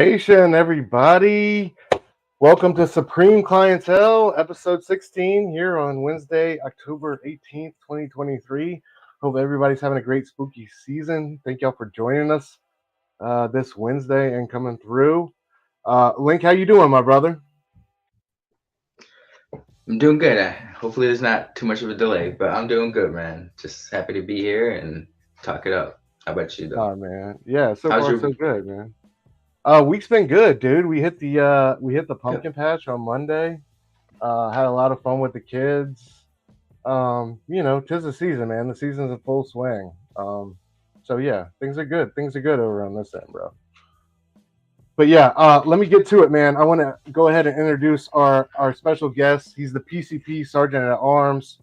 Station, everybody. Welcome to Supreme Clientele, episode 16, here on Wednesday, October 18th, 2023. Hope everybody's having a great spooky season. Thank y'all for joining us this Wednesday and coming through. Link, how you doing, my brother? I'm doing good. Hopefully, there's not too much of a delay, but I'm doing good, man. Just happy to be here and talk it up. How about you, though? Oh, man. Yeah, so How's far your so good, man. Week's been good, dude. We hit the good? pumpkin patch on Monday. Had a lot of fun with the kids. Tis the season, man. The season's in full swing. So yeah, things are good. Things are good over on this end, bro. But yeah, let me get to it, man. I want to go ahead and introduce our special guest. He's the PCP Sergeant-at-Arms.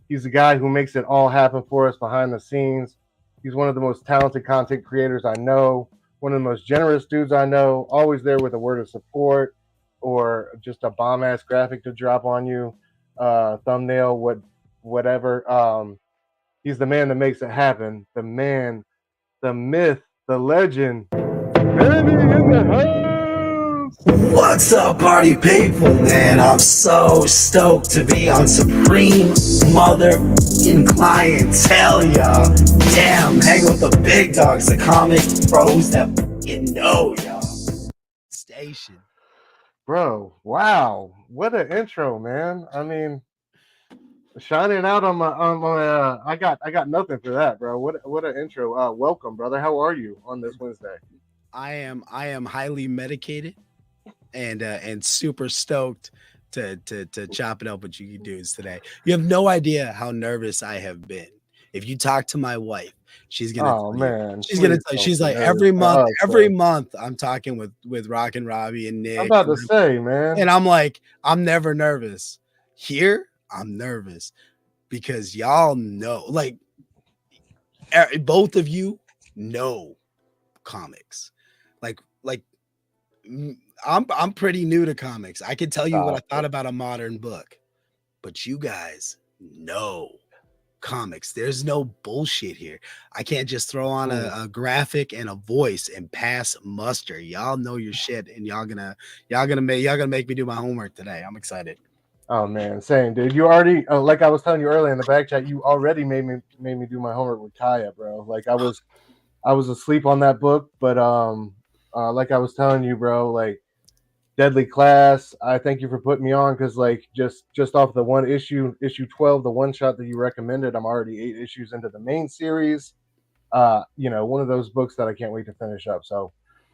He's the guy who makes it all happen for us behind the scenes. He's one of the most talented content creators I know. One of the most generous dudes I know. Always there with a word of support or just a bomb ass graphic to drop on you, thumbnail, whatever. He's the man that makes it happen. The man, the myth, the legend. Manny in the house. What's up, party people, man? I'm so stoked to be on Supreme Mother in Clientele, y'all. Damn, hang with the big dogs, the comic pros that you know, y'all. Station. Bro, wow. What an intro, man. I mean, shining out on my I got nothing for that, bro. What an intro. Welcome, brother. How are you on this Wednesday? I am highly medicated and super stoked to chop it up with you dudes today. You have no idea how nervous I have been. If you talk to my wife, she's gonna Oh man. she's gonna tell you, she's like every month I'm talking with Rock and Robbie and Nick. I'm about to say, man. And I'm like, I'm never nervous. Here, I'm nervous because y'all know, like both of you know comics. Like I'm pretty new to comics. I can tell you what I thought about a modern book, but you guys know comics. There's no bullshit here. I can't just throw on a graphic and a voice and pass muster. Y'all know your shit, and y'all gonna make me do my homework today. I'm excited. Oh man, same dude. You already like I was telling you earlier in the back chat, you already made me do my homework with Kaya, bro. Like I was asleep on that book, but like I was telling you, bro, like Deadly Class. I thank you for putting me on because like just off the one issue 12, the one shot that you recommended, I'm already 8 issues into the main series. One of those books that I can't wait to finish up. So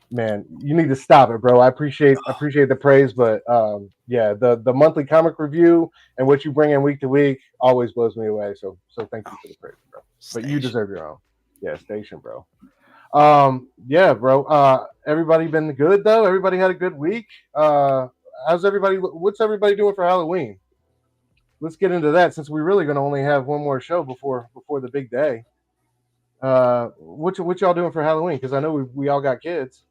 man, you need to stop it, bro. I appreciate the praise, but yeah, the monthly comic review and what you bring in week to week always blows me away. So thank you for the praise, bro. But you deserve your own. Yeah, station, bro. Yeah, bro. Everybody been good though. Everybody had a good week. What's everybody doing for Halloween? Let's get into that since we're really gonna only have one more show before the big day. What y'all doing for Halloween? Because I know we all got kids.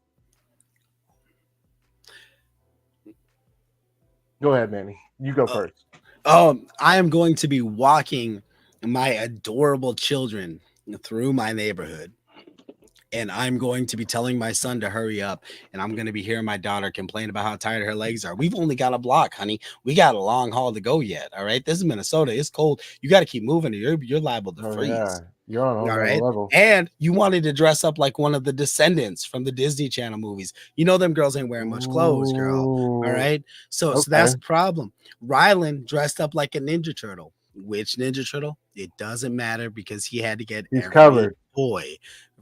Go ahead, Manny. You go first. I am going to be walking my adorable children through my neighborhood. And I'm going to be telling my son to hurry up. And I'm going to be hearing my daughter complain about how tired her legs are. We've only got a block, honey. We got a long haul to go yet. All right. This is Minnesota. It's cold. You got to keep moving. You're liable to freeze. Yeah. You're on a level. And you wanted to dress up like one of the descendants from the Disney Channel movies. You know, them girls ain't wearing much clothes, girl. All right. So that's the problem. Rylan dressed up like a Ninja Turtle. Which Ninja Turtle? It doesn't matter because he had to get covered toy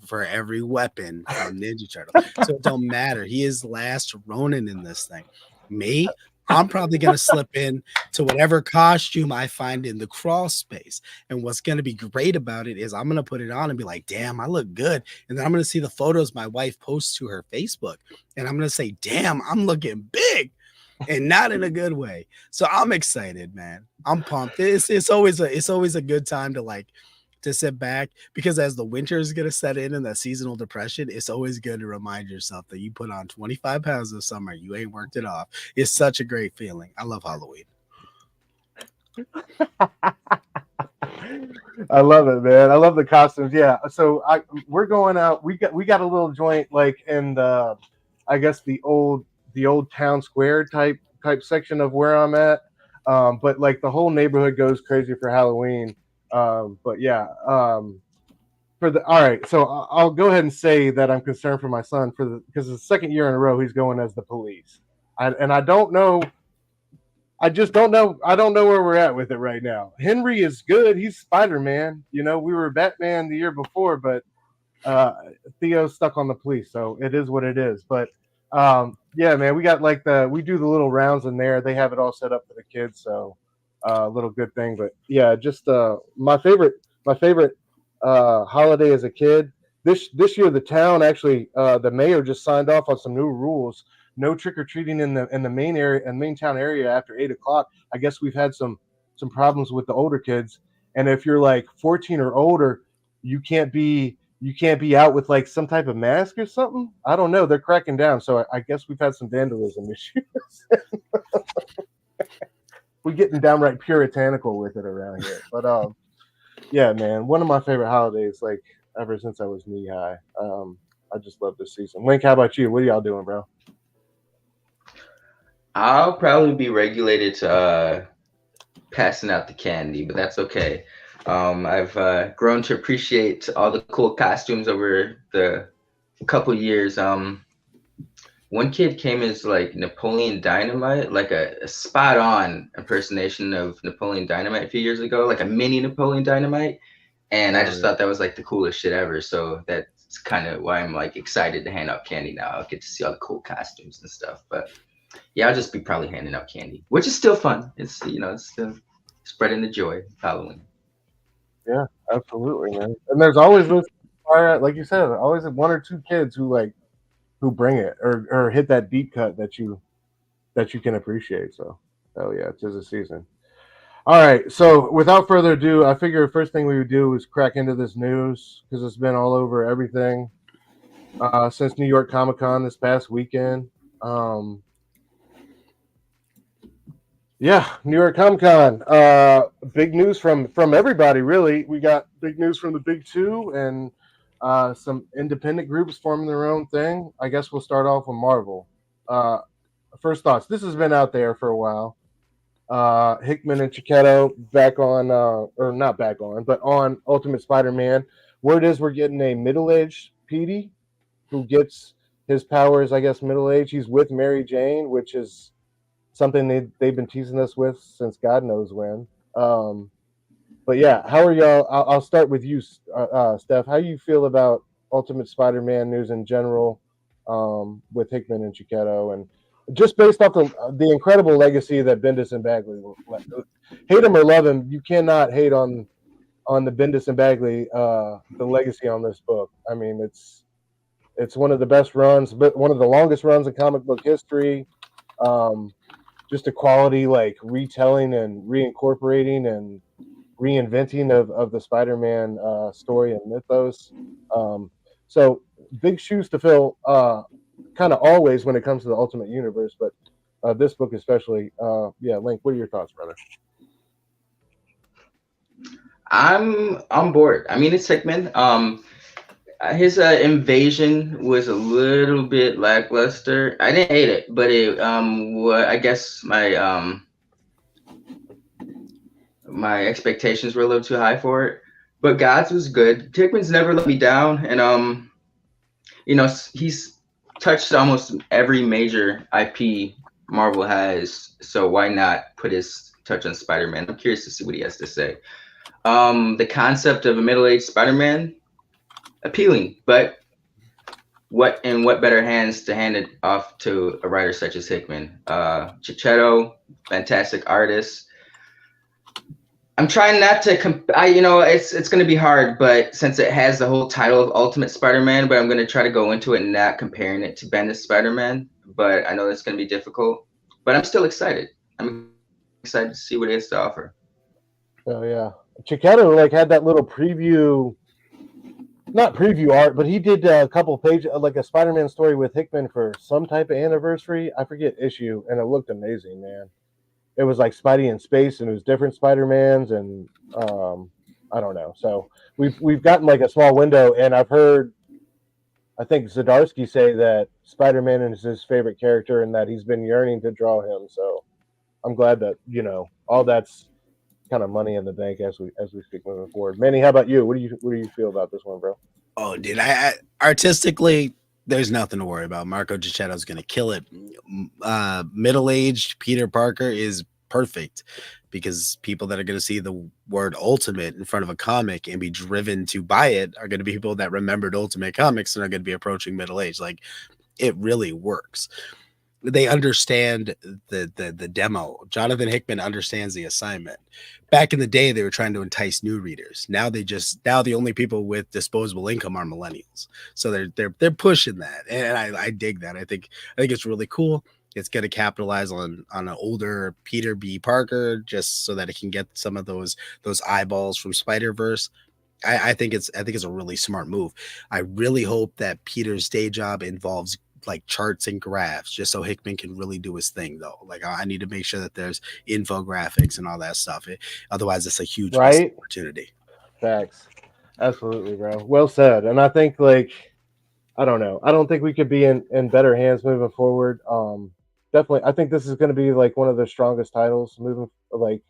for every weapon from Ninja Turtle. So it don't matter. He is last Ronin in this thing. Me, I'm probably going to slip in to whatever costume I find in the crawl space. And what's going to be great about it is I'm going to put it on and be like, damn, I look good. And then I'm going to see the photos my wife posts to her Facebook. And I'm going to say, damn, I'm looking big. And not in a good way. So I'm excited, man. I'm pumped. It's always a good time to sit back because as the winter is gonna set in and that seasonal depression, it's always good to remind yourself that you put on 25 pounds this summer. You ain't worked it off. It's such a great feeling. I love Halloween. I love it, man. I love the costumes. Yeah. So we're going out. We got a little joint like in the I guess the old town square type section of where I'm at. But like the whole neighborhood goes crazy for Halloween. But yeah, all right, so I'll go ahead and say that I'm concerned for my son because the second year in a row he's going as the police, and I don't know. I just don't know. I don't know where we're at with it right now. Henry is good. He's Spider-Man. You know, we were Batman the year before, but Theo's stuck on the police, so it is what it is. But yeah, man, we got we do the little rounds in there. They have it all set up for the kids, so a little good thing. But yeah, just my favorite holiday as a kid. This year, the town actually, the mayor just signed off on some new rules. No trick or treating in the main area and main town area after 8 o'clock. I guess we've had some problems with the older kids, and if you're like 14 or older, you can't be out with like some type of mask or something. I don't know. They're cracking down, so I guess we've had some vandalism issues. We're getting downright puritanical with it around here, but yeah, man, one of my favorite holidays, like ever since I was knee high. I just love this season. Link, how about you? What are y'all doing, bro? I'll probably be regulated to passing out the candy, but that's okay. I've grown to appreciate all the cool costumes over the couple years. One kid came as like Napoleon Dynamite, like a spot-on impersonation of Napoleon Dynamite a few years ago, like a mini Napoleon Dynamite. And I just thought that was like the coolest shit ever. So that's kind of why I'm like excited to hand out candy now. I'll get to see all the cool costumes and stuff. But yeah, I'll just be probably handing out candy, which is still fun. It's, it's still spreading the joy of Halloween. Yeah, absolutely, man. And there's always those, like you said, always one or two kids who bring it or hit that deep cut that you can appreciate. So, oh yeah, it's a season. All right, so without further ado, I figure the first thing we would do is crack into this news because it's been all over everything since New York Comic Con this past weekend. Yeah, New York Comic Con. Big news from everybody, really. We got big news from the big two and some independent groups forming their own thing. I guess we'll start off with Marvel. First thoughts. This has been out there for a while. Hickman and Chiquetto back on, or not back on, but on Ultimate Spider-Man. Word is we're getting a middle-aged Petey who gets his powers, I guess, middle-aged. He's with Mary Jane, which is something they've been teasing us with since God knows when. But yeah, how are y'all? I'll start with you, Steph. How you feel about Ultimate Spider-Man news in general with Hickman and Chiquetto, and just based off the incredible legacy that Bendis and Bagley left. Hate him or love him, you cannot hate on the Bendis and Bagley the legacy on this book. I mean, it's one of the best runs, but one of the longest runs in comic book history. Just a quality like retelling and reincorporating and reinventing of the Spider-Man story and mythos. So big shoes to fill, kind of always when it comes to the Ultimate Universe, but this book especially. Yeah, Link, what are your thoughts, brother? I'm on board. I mean, it's Hickman. His invasion was a little bit lackluster. I didn't hate it, but I guess my expectations were a little too high for it. But God's was good. Hickman's never let me down, and he's touched almost every major IP Marvel has. So why not put his touch on Spider-Man? I'm curious to see what he has to say. The concept of a middle-aged Spider-Man, appealing, but what better hands to hand it off to a writer such as Hickman? Chiquetto, fantastic artist. I'm trying not to it's going to be hard, but since it has the whole title of Ultimate Spider-Man, but I'm going to try to go into it and not comparing it to Bendis Spider-Man, but I know that's going to be difficult, but I'm still excited. I'm excited to see what it has to offer. Oh yeah. Chiquetto had that little preview, not preview art, but he did a couple pages, like a Spider-Man story with Hickman for some type of anniversary. I forget issue, and it looked amazing, man. It was like Spidey in space, and it was different Spider-Mans, and I don't know. So we've gotten like a small window, and I've heard I think Zdarsky say that Spider-Man is his favorite character and that he's been yearning to draw him. So I'm glad that all that's kind of money in the bank as we speak moving forward. Manny, how about you? What do you feel about this one, bro? Oh, dude, I artistically, there's nothing to worry about. Marco Gicchetto's going to kill it. Middle-aged Peter Parker is perfect because people that are going to see the word Ultimate in front of a comic and be driven to buy it are going to be people that remembered Ultimate Comics and are going to be approaching middle age. Like, it really works. They understand the demo. Jonathan Hickman understands the assignment. Back in the day, they were trying to entice new readers. Now the only people with disposable income are millennials. So they're pushing that, and I dig that. I think it's really cool. It's going to capitalize on an older Peter B. Parker just so that it can get some of those eyeballs from Spider-Verse. I think it's a really smart move. I really hope that Peter's day job involves like charts and graphs just so Hickman can really do his thing though. Like I need to make sure that there's infographics and all that stuff. Otherwise it's a huge right opportunity. Facts. Absolutely, bro. Well said. And I think like I don't know. I don't think we could be in better hands moving forward. Definitely I think this is going to be like one of the strongest titles moving like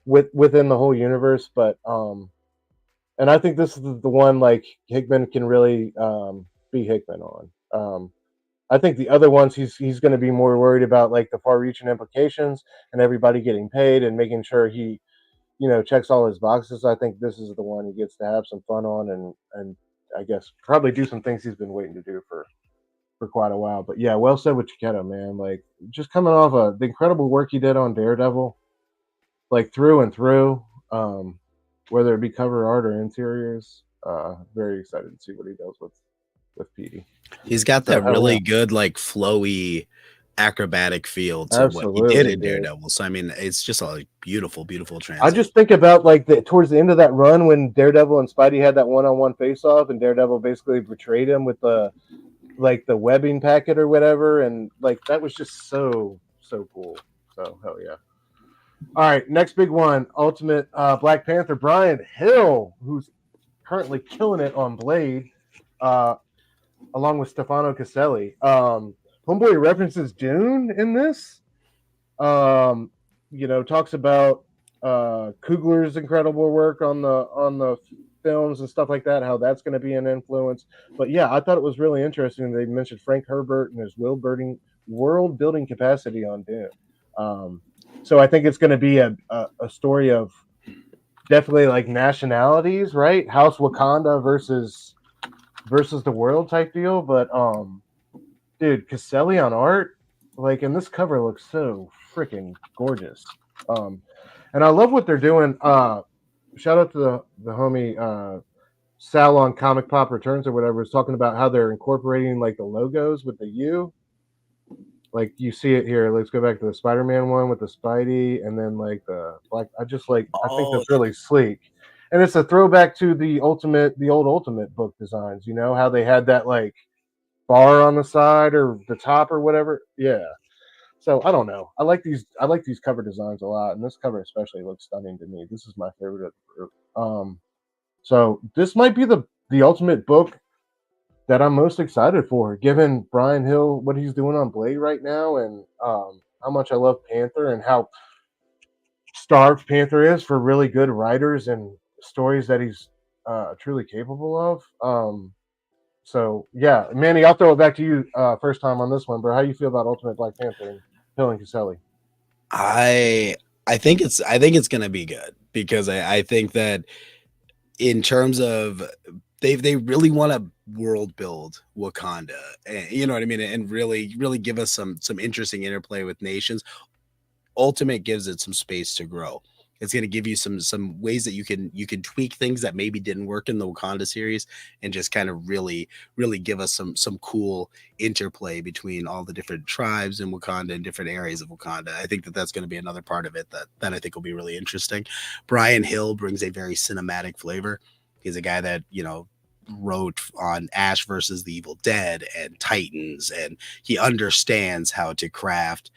within the whole universe, but and I think this is the one like Hickman can really be Hickman on. I think the other ones he's going to be more worried about like the far-reaching implications and everybody getting paid and making sure he checks all his boxes. I think this is the one he gets to have some fun on and I guess probably do some things he's been waiting to do for quite a while. But yeah, well said with Chiquetto, man. Like just coming off the incredible work he did on Daredevil, like through and through, whether it be cover art or interiors. Very excited to see what he does with Petey. He's got that really good, like flowy acrobatic feel to Absolutely, what he did in Daredevil. So I mean, it's just a beautiful, beautiful transition. I just think about like towards the end of that run when Daredevil and Spidey had that one-on-one face-off, and Daredevil basically betrayed him with the webbing packet or whatever, and like that was just so cool. So hell yeah. All right, next big one, Ultimate Black Panther. Brian Hill, who's currently killing it on Blade. Along with Stefano Caselli. Homeboy references Dune in this. Talks about Coogler's incredible work on the films and stuff like that, how that's going to be an influence. But yeah, I thought it was really interesting. They mentioned Frank Herbert and his world building capacity on Dune. So I think it's going to be a story of definitely like nationalities, right? House Wakanda versus the world type deal. But dude, Caselli on art, like, and this cover looks so freaking gorgeous. And I love what they're doing. Shout out to the homie Sal on Comic Pop Returns or whatever, is talking about how they're incorporating like the logos with the U. Like you see it here. Let's go back to the Spider-Man one with the Spidey, and then like the black. I think that's really sleek. And it's a throwback to the old Ultimate book designs, how they had that like bar on the side or the top or whatever. Yeah. So I don't know. I like these cover designs a lot, and this cover especially looks stunning to me. This is my favorite of the group. So this might be the ultimate book that I'm most excited for, given Brian Hill, what he's doing on Blade right now, and how much I love Panther and how starved Panther is for really good writers and stories that he's truly capable of. So yeah, Manny, I'll throw it back to you first time on this one, bro. How you feel about Ultimate Black Panther and Hill and Caselli? I think it's gonna be good because I think that in terms of they really want to world build Wakanda, and, you know what I mean, and really give us some interesting interplay with nations. Ultimate gives it some space to grow. It's going to give you some ways that you can tweak things that maybe didn't work in the Wakanda series, and just kind of really give us some cool interplay between all the different tribes in Wakanda and different areas of Wakanda. I think that's going to be another part of it that I think will be really interesting. Brian Hill brings a very cinematic flavor. He's a guy that wrote on Ash versus the Evil Dead and Titans, and he understands how to craft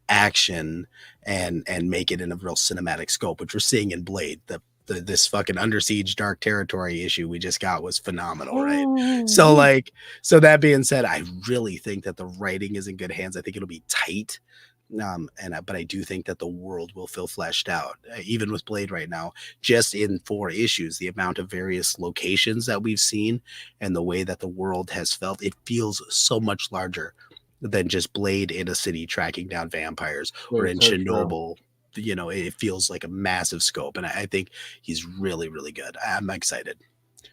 action and make it in a real cinematic scope, which we're seeing in Blade. The this fucking Under Siege Dark Territory issue we just got was phenomenal, right? So that being said, I really think that the writing is in good hands. I think it'll be tight. But I do think that the world will feel fleshed out, even with Blade right now, just in 4 issues, the amount of various locations that we've seen and the way that the world has felt, it feels so much larger than just Blade in a city tracking down vampires or in Chernobyl. You know, it feels like a massive scope, and I think he's really, really good. I'm excited.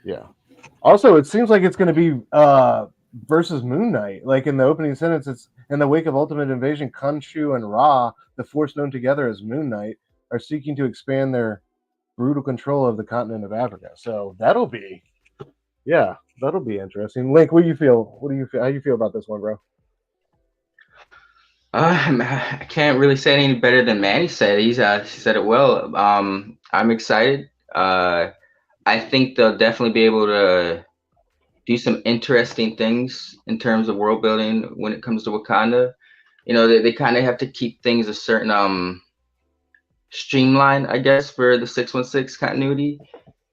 Yeah. Also, it seems like it's going to be versus Moon Knight. Like in the opening sentence, it's in the wake of Ultimate Invasion, Khonshu and Ra, the force known together as Moon Knight, are seeking to expand their brutal control of the continent of Africa. So that'll be interesting. Link, what do you feel? How do you feel about this one, bro? I can't really say any better than Manny said. He said it well. I'm excited. I think they'll definitely be able to do some interesting things in terms of world building when it comes to Wakanda. You know, they kind of have to keep things a certain streamline, I guess, for the 616 continuity.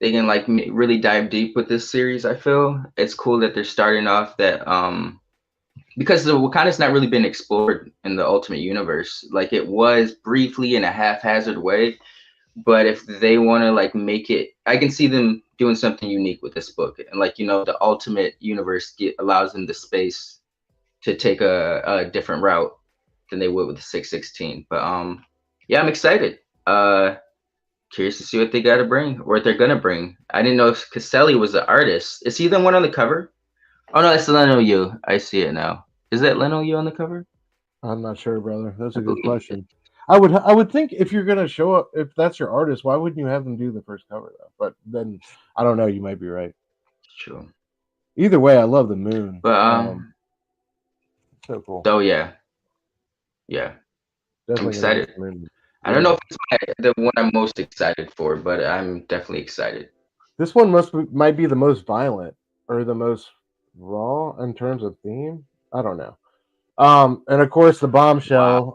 They can like really dive deep with this series. I feel it's cool that they're starting off that because the Wakanda's not really been explored in the Ultimate Universe. Like it was briefly in a haphazard way. But if they want to like make it, I can see them doing something unique with this book. And like, you know, the Ultimate Universe allows them the space to take a different route than they would with the 616. But yeah, I'm excited. Curious to see what they got to bring or what they're going to bring. I didn't know if Caselli was the artist. Is he the one on the cover? Oh, no, that's Leno Yu. I see it now. Is that Leno Yu on the cover? I'm not sure, brother. That's a good question. I would think if you're gonna show up, if that's your artist, why wouldn't you have them do the first cover though? But then I don't know. You might be right. True. Either way, I love the moon. But so cool. Oh yeah. Definitely I'm excited. I don't know if it's the one I'm most excited for, but I'm definitely excited. This one might be the most violent or the most raw in terms of theme. I don't know. And of course, the bombshell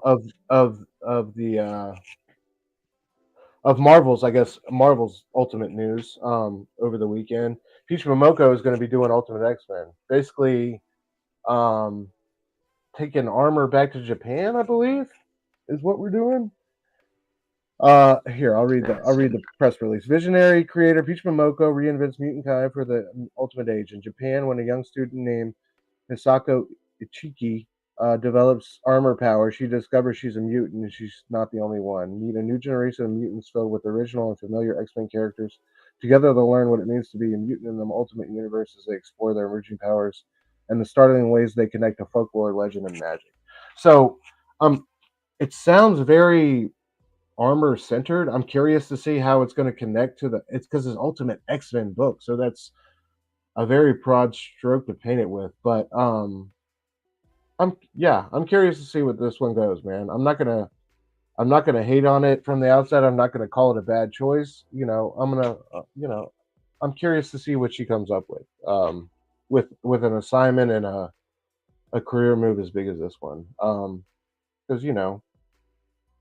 of Marvel's, I guess, Marvel's Ultimate news over the weekend. Peach Momoko is going to be doing Ultimate X-Men. Basically, taking armor back to Japan, I believe, is what we're doing. Here, I'll read the press release. Visionary creator Peach Momoko reinvents Mutant Kai for the Ultimate Age in Japan when a young student named Hisako Ichiki develops armor power. She discovers she's a mutant, and she's not the only one. Meet a new generation of mutants filled with original and familiar X-Men characters. Together, they'll learn what it means to be a mutant in the Ultimate Universe as they explore their emerging powers and the startling ways they connect to folklore, legend, and magic. So, it sounds very armor centered. I'm curious to see how it's going to connect to it's because it's Ultimate X-Men book, so that's a very broad stroke to paint it with. But I'm curious to see what this one goes, man. I'm not gonna hate on it from the outset. I'm not gonna call it a bad choice. You know, I'm curious to see what she comes up with an assignment and a career move as big as this one. Because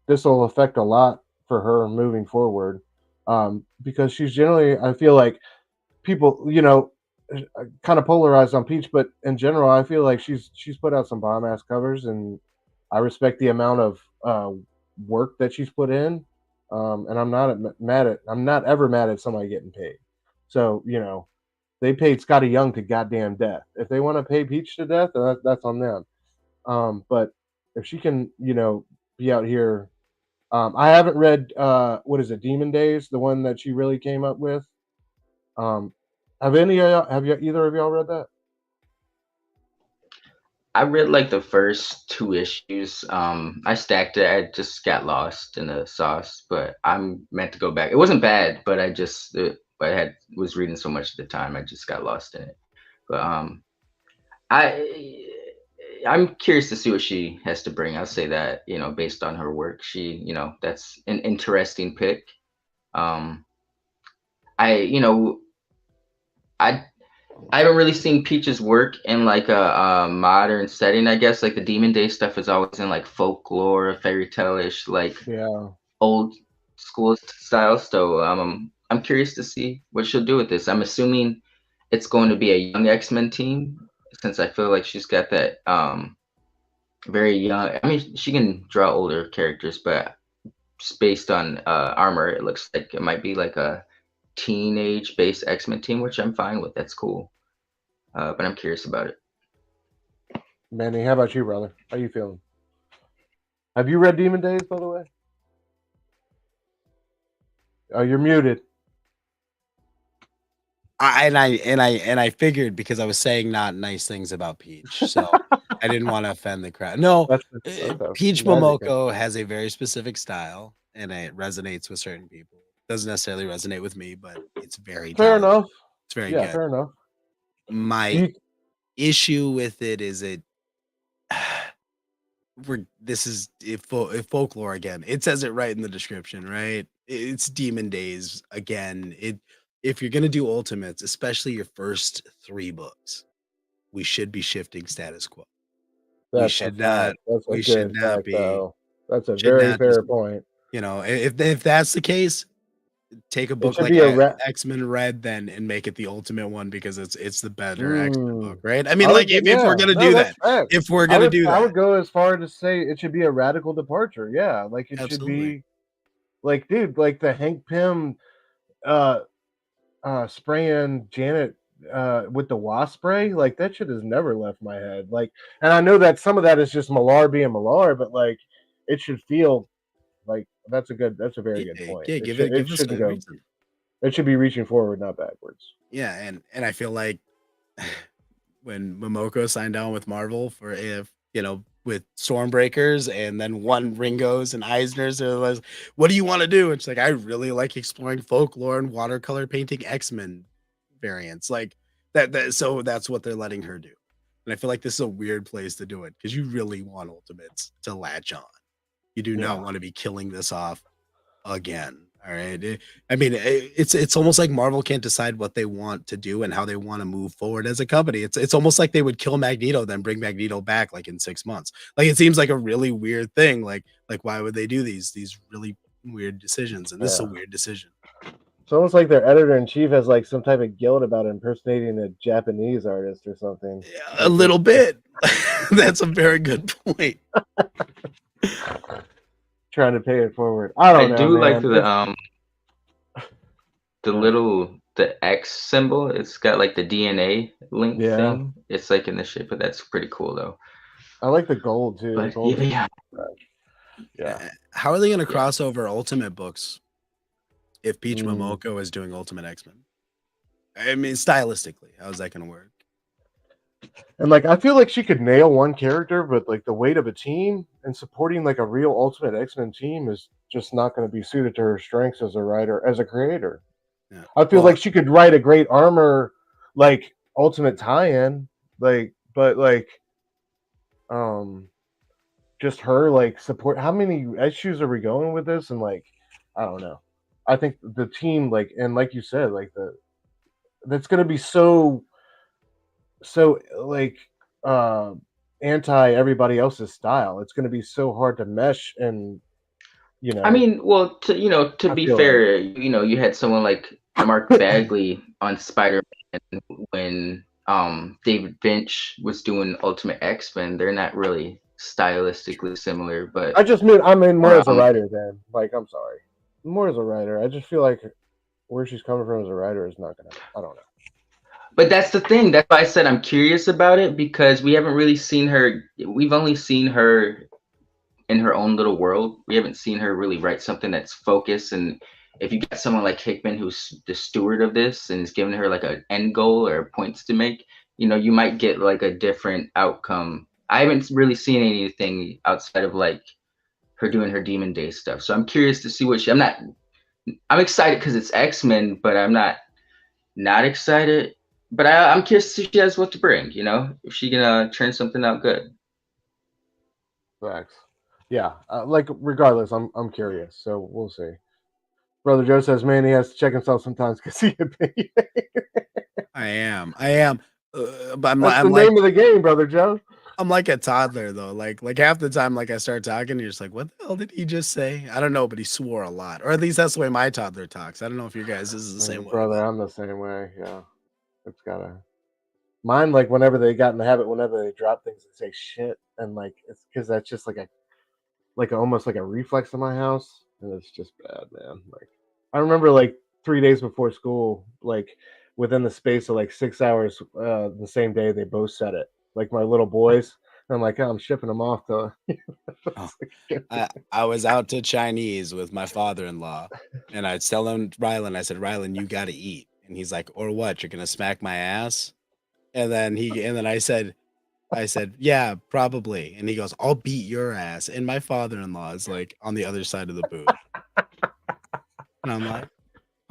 this will affect a lot for her moving forward. Because she's generally, I feel like people, kind of polarized on Peach, but in general, I feel like she's put out some bomb ass covers, and I respect the amount of work that she's put in. And I'm not ever mad at somebody getting paid. So they paid Scotty Young to goddamn death. If they want to pay Peach to death, that's on them. But if she can, be out here, I haven't read what is it, Demon Days, the one that she really came up with. Have either of y'all read that? I read like the first 2 issues. I stacked it. I just got lost in the sauce, but I'm meant to go back. It wasn't bad, but was reading so much at the time. I just got lost in it. But I'm curious to see what she has to bring. I'll say that, based on her work, she, that's an interesting pick. I haven't really seen Peach's work in like a modern setting, I guess. Like the Demon Day stuff is always in like folklore, fairy tale-ish, like old school style. So I'm curious to see what she'll do with this. I'm assuming it's going to be a young X-Men team, since I feel like she's got that very young. I mean, she can draw older characters, but just based on armor, it looks like it might be like a teenage based X-Men team, which I'm fine with. That's cool. But I'm curious about it. Manny, how about you, brother? How you feeling? Have you read Demon Days, by the way? Oh, you're muted. I figured, because I was saying not nice things about Peach, so I didn't want to offend the crowd. No, Peach Momoko has a very specific style, and it resonates with certain people. Doesn't necessarily resonate with me, but it's very fair enough. It's very good. Fair enough. My issue with it is this is folklore again. It says it right in the description, right? It's Demon Days again. If you're gonna do Ultimates, especially your first 3 books, we should be shifting status quo. We should not be. That's a very fair point. You know, if that's the case, take a book like X-Men Red then and make it the ultimate one, because it's the better X-Men book, right? I mean, if we're gonna do that, I would go as far to say it should be a radical departure. Yeah, like it should be, like, dude, like the Hank Pym spraying Janet with the wasp spray, like that shit has never left my head. Like, and I know that some of that is just Millar being Millar, but like it should feel like that's a very good point. Yeah, it shouldn't go. It should be reaching forward, not backwards. Yeah, and I feel like when Momoko signed on with Marvel for with Stormbreakers, and then one Ringo's and Eisner's, it was, what do you want to do? It's like, I really like exploring folklore and watercolor painting X-Men variants, like that. So that's what they're letting her do, and I feel like this is a weird place to do it, because you really want Ultimates to latch on. You do not want to be killing this off again. All right. I mean, it's almost like Marvel can't decide what they want to do and how they want to move forward as a company. It's almost like they would kill Magneto, then bring Magneto back like in 6 months. Like, it seems like a really weird thing. Like why would they do these really weird decisions? And this is a weird decision. It's almost like their editor-in-chief has like some type of guilt about impersonating a Japanese artist or something. Yeah, a little bit. That's a very good point. Trying to pay it forward. I do like the X symbol. It's got like the DNA link thing. It's like in the shape, but that's pretty cool though. I like the gold too. But, gold yeah. How are they going to cross over Ultimate books if Peach Momoko is doing Ultimate X-Men? I mean, stylistically, how is that going to work? And like, I feel like she could nail one character, but like the weight of a team and supporting like a real Ultimate X-Men team is just not going to be suited to her strengths as a writer, as a creator. Yeah. I feel like she could write a great armor, like Ultimate tie-in, like, but like, just her like support. How many issues are we going with this? And like, I don't know. I think the team, like, and like you said, like that's going to be so like anti everybody else's style. It's going to be so hard to mesh, and I mean, well, to be fair, you had someone like Mark Bagley on Spider-Man when David Finch was doing Ultimate X-Men. They're not really stylistically similar, but I mean more as a writer then. Like, I'm sorry, more as a writer. I just feel like where she's coming from as a writer is not gonna, I don't know. But that's the thing. That's why I said I'm curious about it, because we haven't really seen her. We've only seen her in her own little world. We haven't seen her really write something that's focused. And if you got someone like Hickman, who's the steward of this and is giving her like an end goal or points to make, you might get like a different outcome. I haven't really seen anything outside of like her doing her Demon Day stuff. So I'm curious to see what I'm excited because it's X-Men, but I'm not excited. But I'm curious to see if she has what to bring, if she can turn something out good. Facts. Yeah, like regardless, I'm curious, so we'll see. Brother Joe says, man, he has to check himself sometimes because he can pay. I am. But That's the name of the game, Brother Joe. I'm like a toddler though. Like half the time, like I start talking, you're just like, what the hell did he just say? I don't know, but he swore a lot. Or at least that's the way my toddler talks. I don't know if your guys is the same way. Brother, I'm the same way. Yeah, it's gotta. Mine, like whenever they got in the habit, whenever they drop things, they say shit, and like it's because that's just almost like a reflex in my house, and it's just bad, man. Like I remember like 3 days before school, like within the space of like 6 hours, the same day they both said it. Like my little boys, and I'm like, oh, I'm shipping them off to. Oh, I was out to Chinese with my father-in-law, and I'd tell him Rylan, I said, Rylan, you gotta eat. And he's like, or what? You're gonna smack my ass? And then I said, yeah, probably. And he goes, I'll beat your ass. And my father-in-law is like on the other side of the booth. And I'm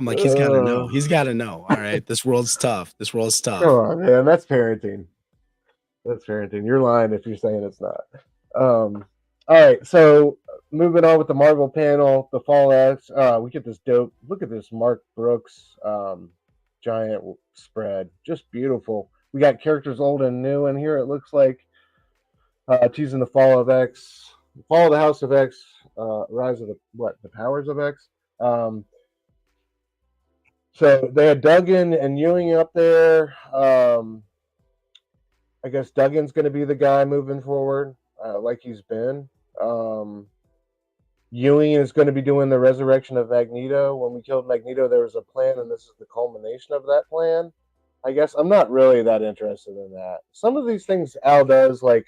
like, he's gotta know. He's gotta know. All right. This world's tough. This world's tough. Come on, man. That's parenting. That's parenting. You're lying if you're saying it's not. All right. So moving on with the Marvel panel, the Fall X. We get this dope. Look at this Mark Brooks giant spread. Just beautiful. We got characters old and new in here. It looks like teasing the fall of X, fall of the House of X, rise of the powers of X. So they had Duggan and Ewing up there. I guess Duggan's going to be the guy moving forward, like he's been. Ewing is going to be doing the resurrection of Magneto. When we killed Magneto, there was a plan, and this is the culmination of that plan. I guess I'm not really that interested in that. Some of these things Al does, like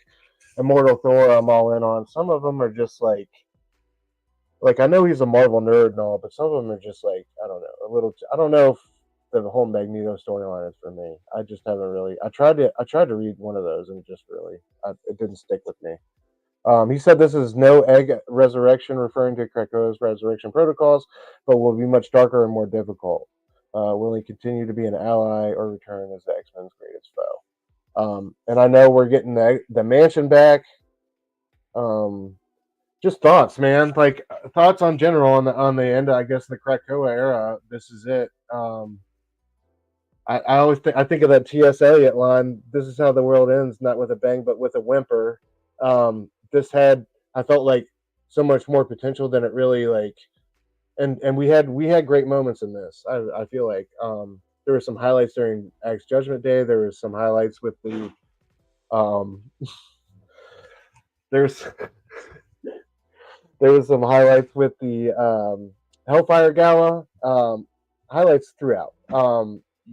Immortal Thor, I'm all in on. Some of them are just like I know he's a Marvel nerd and all, but some of them are just like I don't know, a little. I don't know if the whole Magneto storyline is for me. I just haven't really. I tried to read one of those and it didn't stick with me. He said this is no egg resurrection, referring to Krakoa's resurrection protocols, but will be much darker and more difficult. Will he continue to be an ally or return as the X-Men's greatest foe? And I know we're getting the mansion back. Just thoughts, man. Like thoughts on general on the end. I guess the Krakoa era. This is it. I always I think of that T.S. Eliot line. This is how the world ends, not with a bang, but with a whimper. This had I felt like so much more potential than it really like, and we had great moments in this. I feel like there were some highlights during Axe Judgment Day. There was some highlights with the there's there was some highlights with the Hellfire Gala. Highlights throughout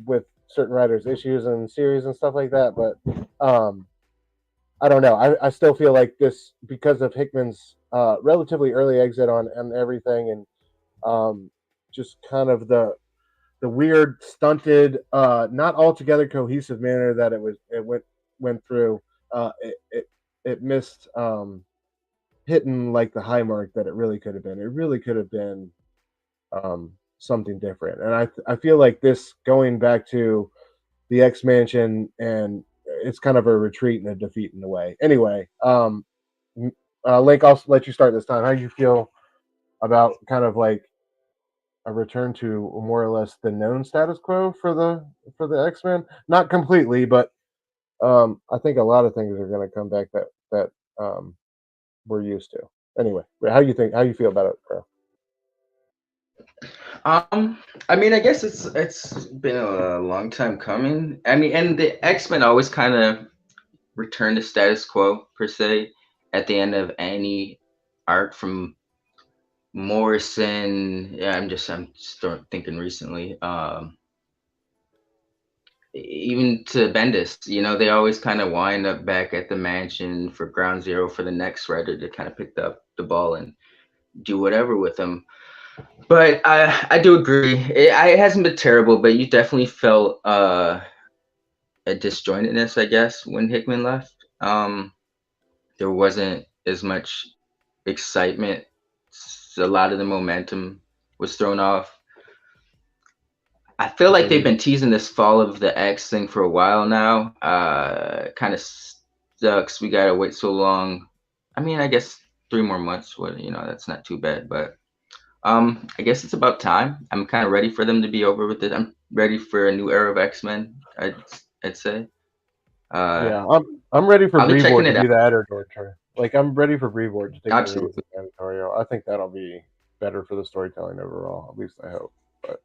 with certain writers' issues and series and stuff like that. But I don't know. I still feel like this because of Hickman's relatively early exit on everything, and just kind of the weird, stunted, not altogether cohesive manner that it went through. It missed hitting like the high mark that it really could have been. It really could have been something different, and I feel like this going back to the X Mansion, and it's kind of a retreat and a defeat in a way. Anyway, Link, I'll let you start this time. How do you feel about kind of like a return to more or less the known status quo for the X-Men? Not completely, but I think a lot of things are going to come back that we're used to. Anyway, how you feel about it, bro? I mean, I guess it's been a long time coming. I mean, and the X-Men always kind of return to status quo per se at the end of any arc from Morrison. Yeah, I'm just thinking recently. Even to Bendis, they always kind of wind up back at the mansion for ground zero for the next writer to kind of pick up the ball and do whatever with them. But I do agree. It hasn't been terrible, but you definitely felt a disjointedness, I guess, when Hickman left. There wasn't as much excitement. A lot of the momentum was thrown off. I feel like they've been teasing this fall of the X thing for a while now. Kind of sucks. We gotta wait so long. I mean, I guess 3 more months. That's not too bad, but. I guess it's about time. I'm kind of ready for them to be over with it. I'm ready for a new era of X-Men, I'd say. Yeah, I'm ready for I'll be checking Brevoort to it be out. the editor. Like I'm ready for Brevoort to take the reins Absolutely. of editorial. I think that'll be better for the storytelling overall. At least I hope. But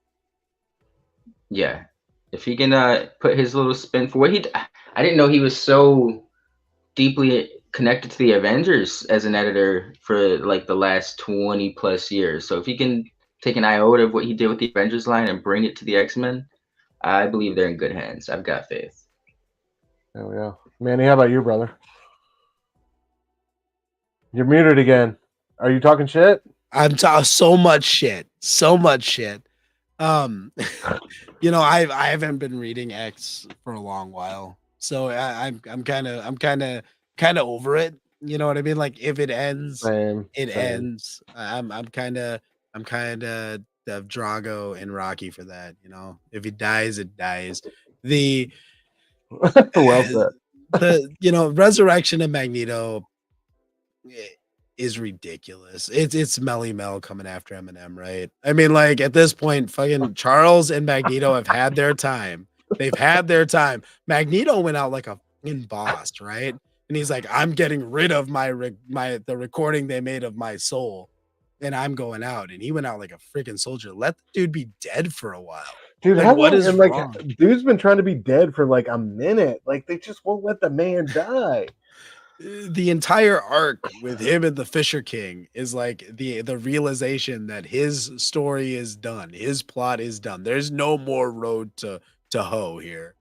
Yeah. If he can put his little spin for what I didn't know he was so deeply connected to the Avengers as an editor for like the last 20 plus years. So if he can take an iota of what he did with the Avengers line and bring it to the X-Men, I believe they're in good hands. I've got faith. there we go. Manny, how about you, brother? You're muted again. Are you talking shit? I'm talking so much shit. You know, I haven't been reading X for a long while, so I'm kind of over it. You know what I mean? Like if it ends, Same. it Same. ends. I'm kind of of Drago and Rocky for that. You know, if he dies, it dies. The Well said. resurrection of Magneto is ridiculous. It's Melly Mel coming after Eminem, right? I mean, like at this point, fucking Charles and Magneto have had their time. They've had their time. Magneto went out like a fucking boss, right? And he's like, I'm getting rid of the recording they made of my soul, and I'm going out. And he went out like a freaking soldier. Let the dude be dead for a while. Dude, Like, how what long? is And like, wrong? dude's been trying to be dead for like a minute. Like, they just won't let the man die. The entire arc with him and the Fisher King is like the realization that his story is done, his plot is done. There's no more road to hoe here.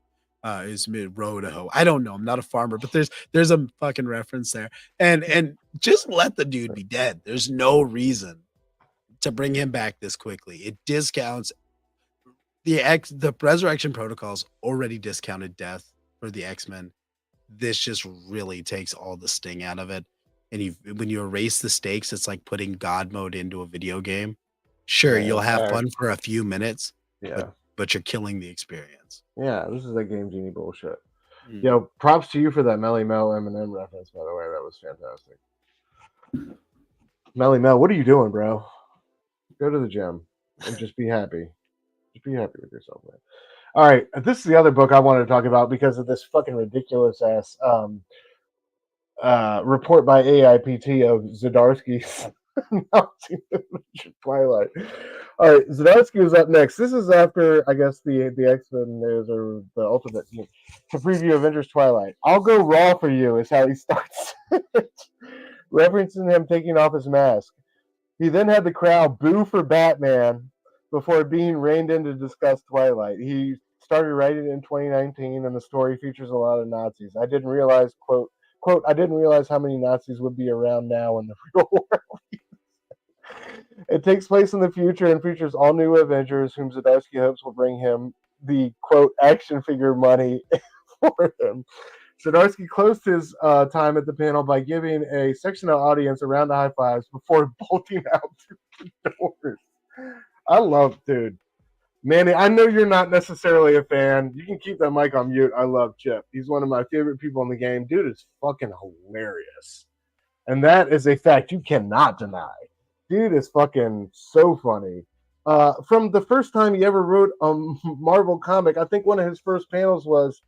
Is mid road to hoe. I don't know. I'm not a farmer, but there's a fucking reference there. And just let the dude be dead. There's no reason to bring him back this quickly. It discounts the resurrection protocols already discounted death for the X-Men. This just really takes all the sting out of it. And when you erase the stakes, it's like putting God mode into a video game. Sure, Yeah, you'll have facts. fun for a few minutes, Yeah. but you're killing the experience. Yeah, this is like Game Genie bullshit. Mm. Yo, props to you for that Melly Mel Eminem reference, by the way. That was fantastic. Melly Mel, what are you doing, bro? Go to the gym and just be happy. Just be happy with yourself, man. All right, this is the other book I wanted to talk about because of this fucking ridiculous ass report by AIPT of Zdarsky's Twilight. All right, Zdarsky was up next. This is after, I guess, the X-Men news or the Ultimate Team to preview Avengers Twilight. I'll go raw for you is how he starts, referencing him taking off his mask. He then had the crowd boo for Batman before being reined in to discuss Twilight. He started writing in 2019, and the story features a lot of Nazis. I didn't realize, quote, I didn't realize how many Nazis would be around now in the real world. It takes place in the future and features all new Avengers, whom Zdarsky hopes will bring him the, quote, action figure money for him. Zdarsky closed his time at the panel by giving a section of audience a round of high fives before bolting out the doors. I love, dude. Manny, I know you're not necessarily a fan. You can keep that mic on mute. I love Chip. He's one of my favorite people in the game. Dude is fucking hilarious. And that is a fact you cannot deny. Dude is fucking so funny. From the first time he ever wrote a Marvel comic, I think one of his first panels was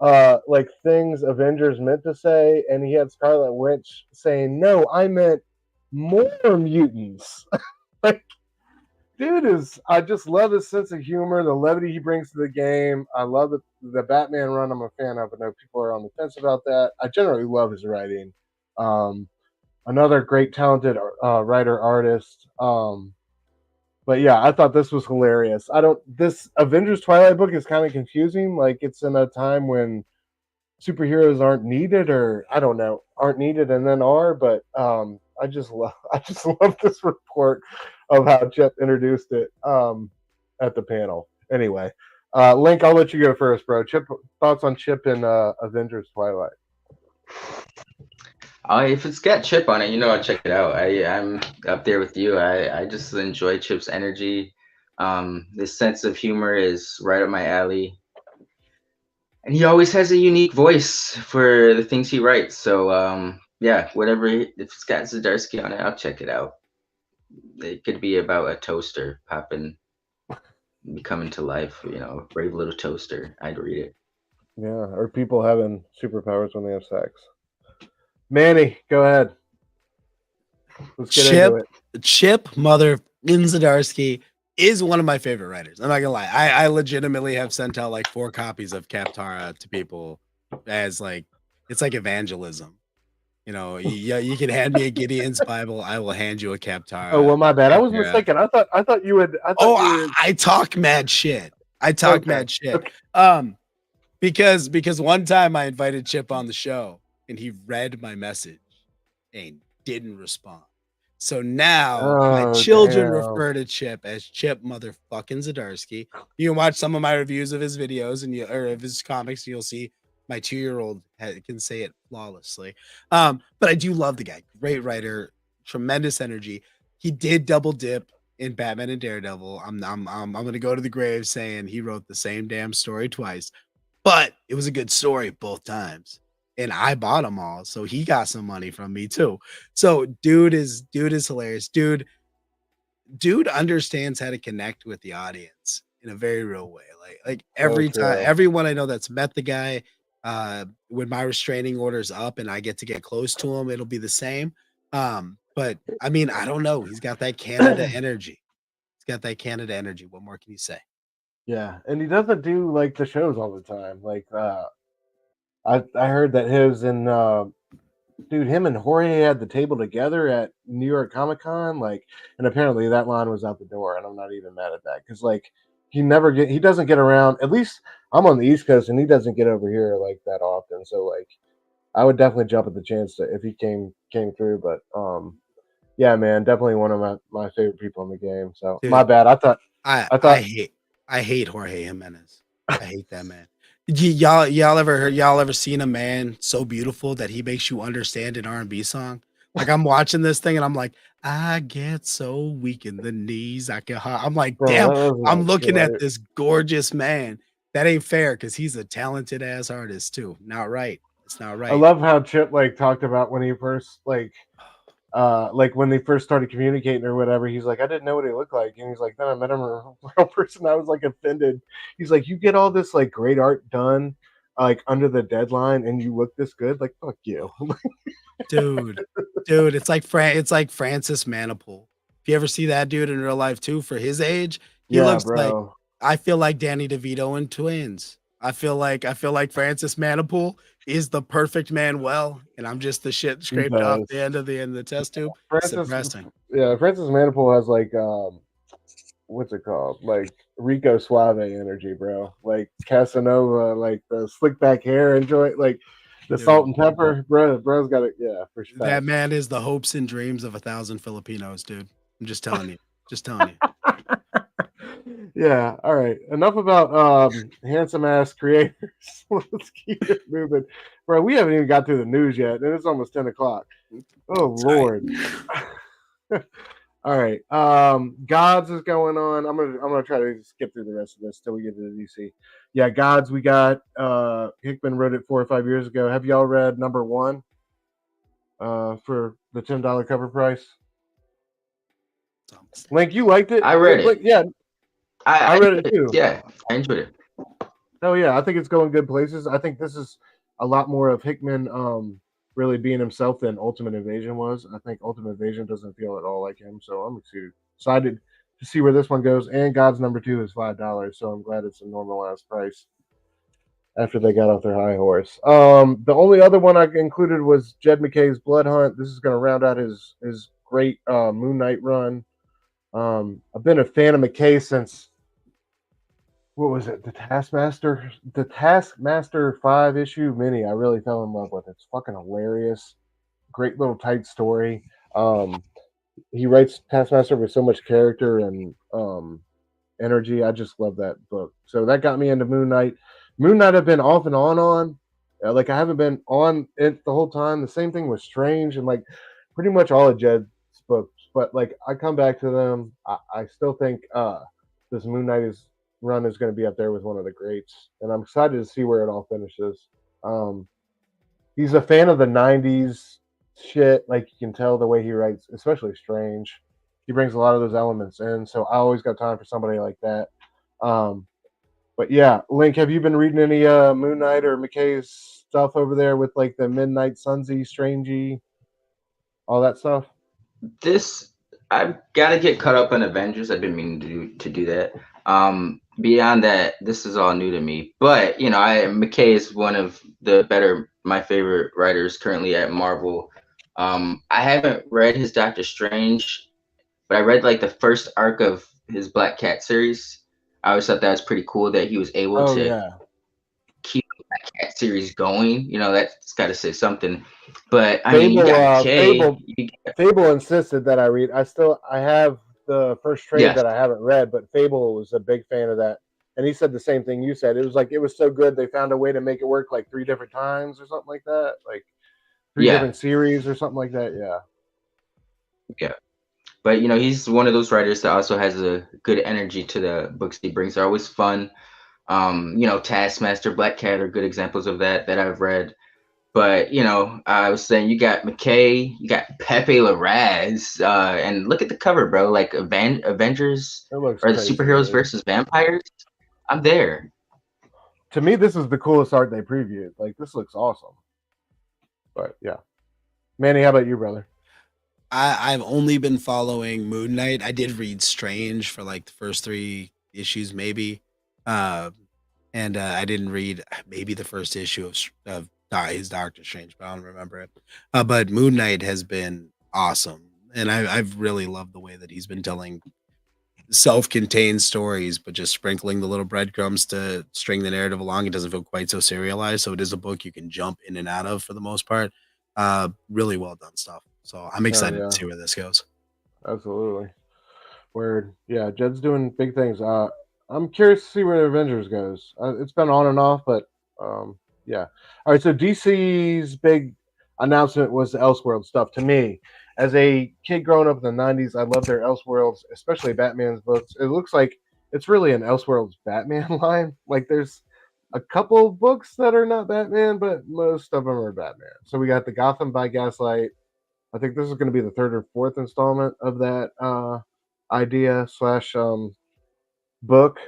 like things Avengers meant to say, and he had Scarlet Witch saying, "No, I meant more mutants." Like, dude is, I just love his sense of humor, the levity he brings to the game. I love it. The Batman run I'm a fan of. I know people are on the fence about that. I generally love his writing. Another great talented writer artist. But yeah, I thought this was hilarious. This Avengers Twilight book is kind of confusing. Like, it's in a time when superheroes aren't needed, or I don't know, aren't needed and then are. But I just love this report of how Chip introduced it at the panel. Anyway, Link, I'll let you go first, bro. Chip, thoughts on Chip in Avengers Twilight? If it's got Chip on it, I'll check it out. I'm up there with you. I just enjoy Chip's energy. This sense of humor is right up my alley. And he always has a unique voice for the things he writes. So yeah, if it's got Zdarsky on it, I'll check it out. It could be about a toaster popping, becoming to life, a brave little toaster. I'd read it. Yeah, or people having superpowers when they have sex. Manny, go ahead. Let's get into it. Chip Mother Zdarsky is one of my favorite writers. I'm not gonna lie. I legitimately have sent out like 4 copies of Kaptara to people as like it's like evangelism. You know, you can hand me a Gideon's Bible, I will hand you a Kaptara. Oh well, my bad. I was mistaken. I thought you would. I talk mad shit. I talk mad shit. Okay. Because one time I invited Chip on the show and he read my message and didn't respond. So now my children refer to Chip as Chip motherfucking Zdarsky. You can watch some of my reviews of his videos or of his comics, and you'll see my 2-year-old can say it flawlessly. But I do love the guy. Great writer, tremendous energy. He did double dip in Batman and Daredevil. I'm gonna go to the grave saying he wrote the same damn story twice, but it was a good story both times. And I bought them all, so he got some money from me too. So dude is hilarious. Dude understands how to connect with the audience in a very real way. Like every time, everyone I know that's met the guy, when my restraining order's up and I get to get close to him, it'll be the same. But I mean, I don't know. He's got that Canada energy. What more can you say? Yeah, and he doesn't do like the shows all the time. Like I heard that him and Jorge had the table together at New York Comic Con, like, and apparently that line was out the door, and I'm not even mad at that because like he doesn't get around. At least I'm on the East Coast, and he doesn't get over here like that often. So like, I would definitely jump at the chance if he came through. But yeah, man, definitely one of my favorite people in the game. So dude, my bad. I hate Jorge Jimenez. I hate that man. Y'all ever seen a man so beautiful that he makes you understand an R&B song? Like I'm watching this thing and I'm like, I get so weak in the knees. I'm like, damn, I'm looking at this gorgeous man. That ain't fair because he's a talented ass artist too. Not right. It's not right. I love how Chip like talked about when he first like when they first started communicating or whatever, he's like, I didn't know what he looked like. And he's like, then I met him in a real person. I was like offended. He's like, you get all this like great art done like under the deadline and you look this good. Like, fuck you. dude, it's like Francis Manipool. If you ever see that dude in real life too, for his age, he looks like, I feel like Danny DeVito in Twins. I feel like Francis Manipool is the perfect Manuel, and I'm just the shit scraped off the end of the test tube. Francis Manipool has like what's it called? Like Rico Suave energy, bro. Like Casanova, like the slick back hair, enjoy like the salt and pepper, bro. Bro's got it. Yeah, for sure. That man is the hopes and dreams of 1,000 Filipinos, dude. I'm just telling you. Yeah. All right. Enough about handsome ass creators. Let's keep it moving, bro. We haven't even got through the news yet, and it's almost 10 o'clock. Oh Lord. All right. Gods is going on. I'm gonna try to skip through the rest of this till we get to the DC. Yeah, Gods. We got Hickman wrote it 4 or 5 years ago. Have y'all read number 1? For the $10 cover price. Link, you liked it? I read it. Yeah. I read it too. Yeah, I enjoyed it. Oh yeah, I think it's going good places. I think this is a lot more of Hickman really being himself than Ultimate Invasion was. I think Ultimate Invasion doesn't feel at all like him, so I'm excited to see where this one goes. And God's number 2 is $5, so I'm glad it's a normalized price after they got off their high horse. The only other one I included was Jed McKay's Blood Hunt. This is going to round out his great Moon Knight run. I've been a fan of McKay since, what was it? The Taskmaster 5-issue mini. I really fell in love with it. It's fucking hilarious. Great little tight story. He writes Taskmaster with so much character and energy. I just love that book. So that got me into Moon Knight. Moon Knight I've been off and on. Like I haven't been on it the whole time. The same thing with Strange and like pretty much all of Jed's books. But like I come back to them. I still think this Moon Knight run is going to be up there with one of the greats, and I'm excited to see where it all finishes. He's a fan of the 90s shit, like you can tell the way he writes, especially Strange. He brings a lot of those elements in, so I always got time for somebody like that. But yeah, Link, have you been reading any Moon Knight or McKay's stuff over there with like the Midnight Sunsy, Strangey, all that stuff? This I've got to get caught up on Avengers. I've been meaning to do that. Beyond that, this is all new to me. But you know, McKay is one of my favorite writers currently at Marvel. I haven't read his Doctor Strange, but I read like the first arc of his Black Cat series. I always thought that was pretty cool that he was able Oh to yeah, keep the Black Cat series going. You know, that's got to say something. But I mean, you Fable, got McKay. Fable insisted that I read. I have the first trade Yes. that I haven't read, but Fable was a big fan of that, and he said the same thing you said. It was like it was so good they found a way to make it work like 3 different times or something like that, like 3 Yeah. different series or something like that. Yeah. Yeah. But you know, he's one of those writers that also has a good energy to the books he brings. They're always fun. You know, Taskmaster, Black Cat are good examples of that I've read. But you know, I was saying you got McKay, you got Pepe Larraz, and look at the cover, bro. Like Avengers It looks or the crazy, superheroes dude. versus vampires. I'm there. To me, this is the coolest art they previewed. Like this looks awesome. But yeah, Manny, how about you, brother? I've only been following Moon Knight. I did read Strange for like the first 3 issues, maybe, and I didn't read maybe the first issue of his Doctor Strange, but I don't remember it. But Moon Knight has been awesome, and I've really loved the way that he's been telling self-contained stories, but just sprinkling the little breadcrumbs to string the narrative along. It doesn't feel quite so serialized, so it is a book you can jump in and out of for the most part. Really well done stuff. So I'm excited yeah. to see where this goes. Absolutely. Word. Yeah, Jed's doing big things. I'm curious to see where the Avengers goes. It's been on and off, but yeah. All right, so DC's big announcement was the Elseworld stuff. To me, as a kid growing up in the 90s, I love their Elseworlds, especially Batman's books. It looks like it's really an Elseworlds Batman line. Like there's a couple of books that are not Batman, but most of them are Batman. So we got the Gotham by Gaslight. I think this is going to be the 3rd or 4th installment of that idea slash book.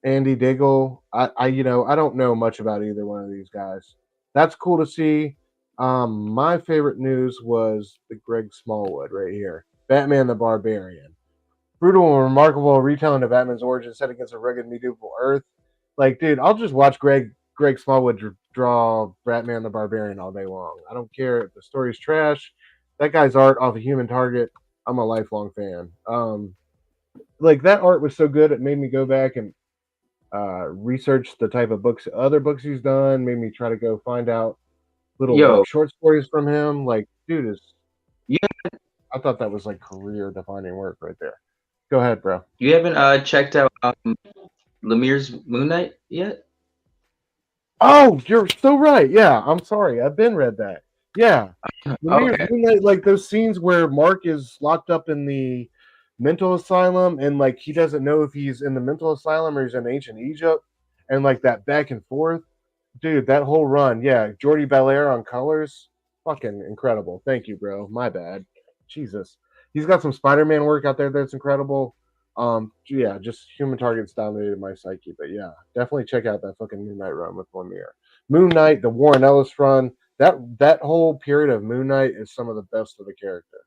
Andy Diggle. I don't know much about either one of these guys. That's cool to see. My favorite news was the Greg Smallwood right here, Batman the Barbarian. Brutal and remarkable retelling of Batman's origin set against a rugged medieval Earth. Like, dude, I'll just watch Greg Smallwood draw Batman the Barbarian all day long. I don't care if the story's trash. That guy's art off a Human Target. I'm a lifelong fan. Like that art was so good, it made me go back and research the type of other books he's done. Made me try to go find out little like short stories from him. Like, dude is I thought that was like career defining work right there. Go ahead, bro. You haven't checked out Lemire's Moon Knight yet? Oh, you're so right. Yeah, I'm sorry. I've been read that. Yeah. Okay. Like those scenes where Mark is locked up in the mental asylum and like he doesn't know if he's in the mental asylum or he's in ancient Egypt and like that back and forth. Dude, that whole run. Yeah, Jordi Belair on colors. Fucking incredible. Thank you, bro. My bad. Jesus. He's got some Spider-Man work out there that's incredible. Yeah, just Human Target's dominated my psyche, but yeah, definitely check out that fucking Moon Knight run with Lemire. Moon Knight, the Warren Ellis run, that whole period of Moon Knight is some of the best of the character.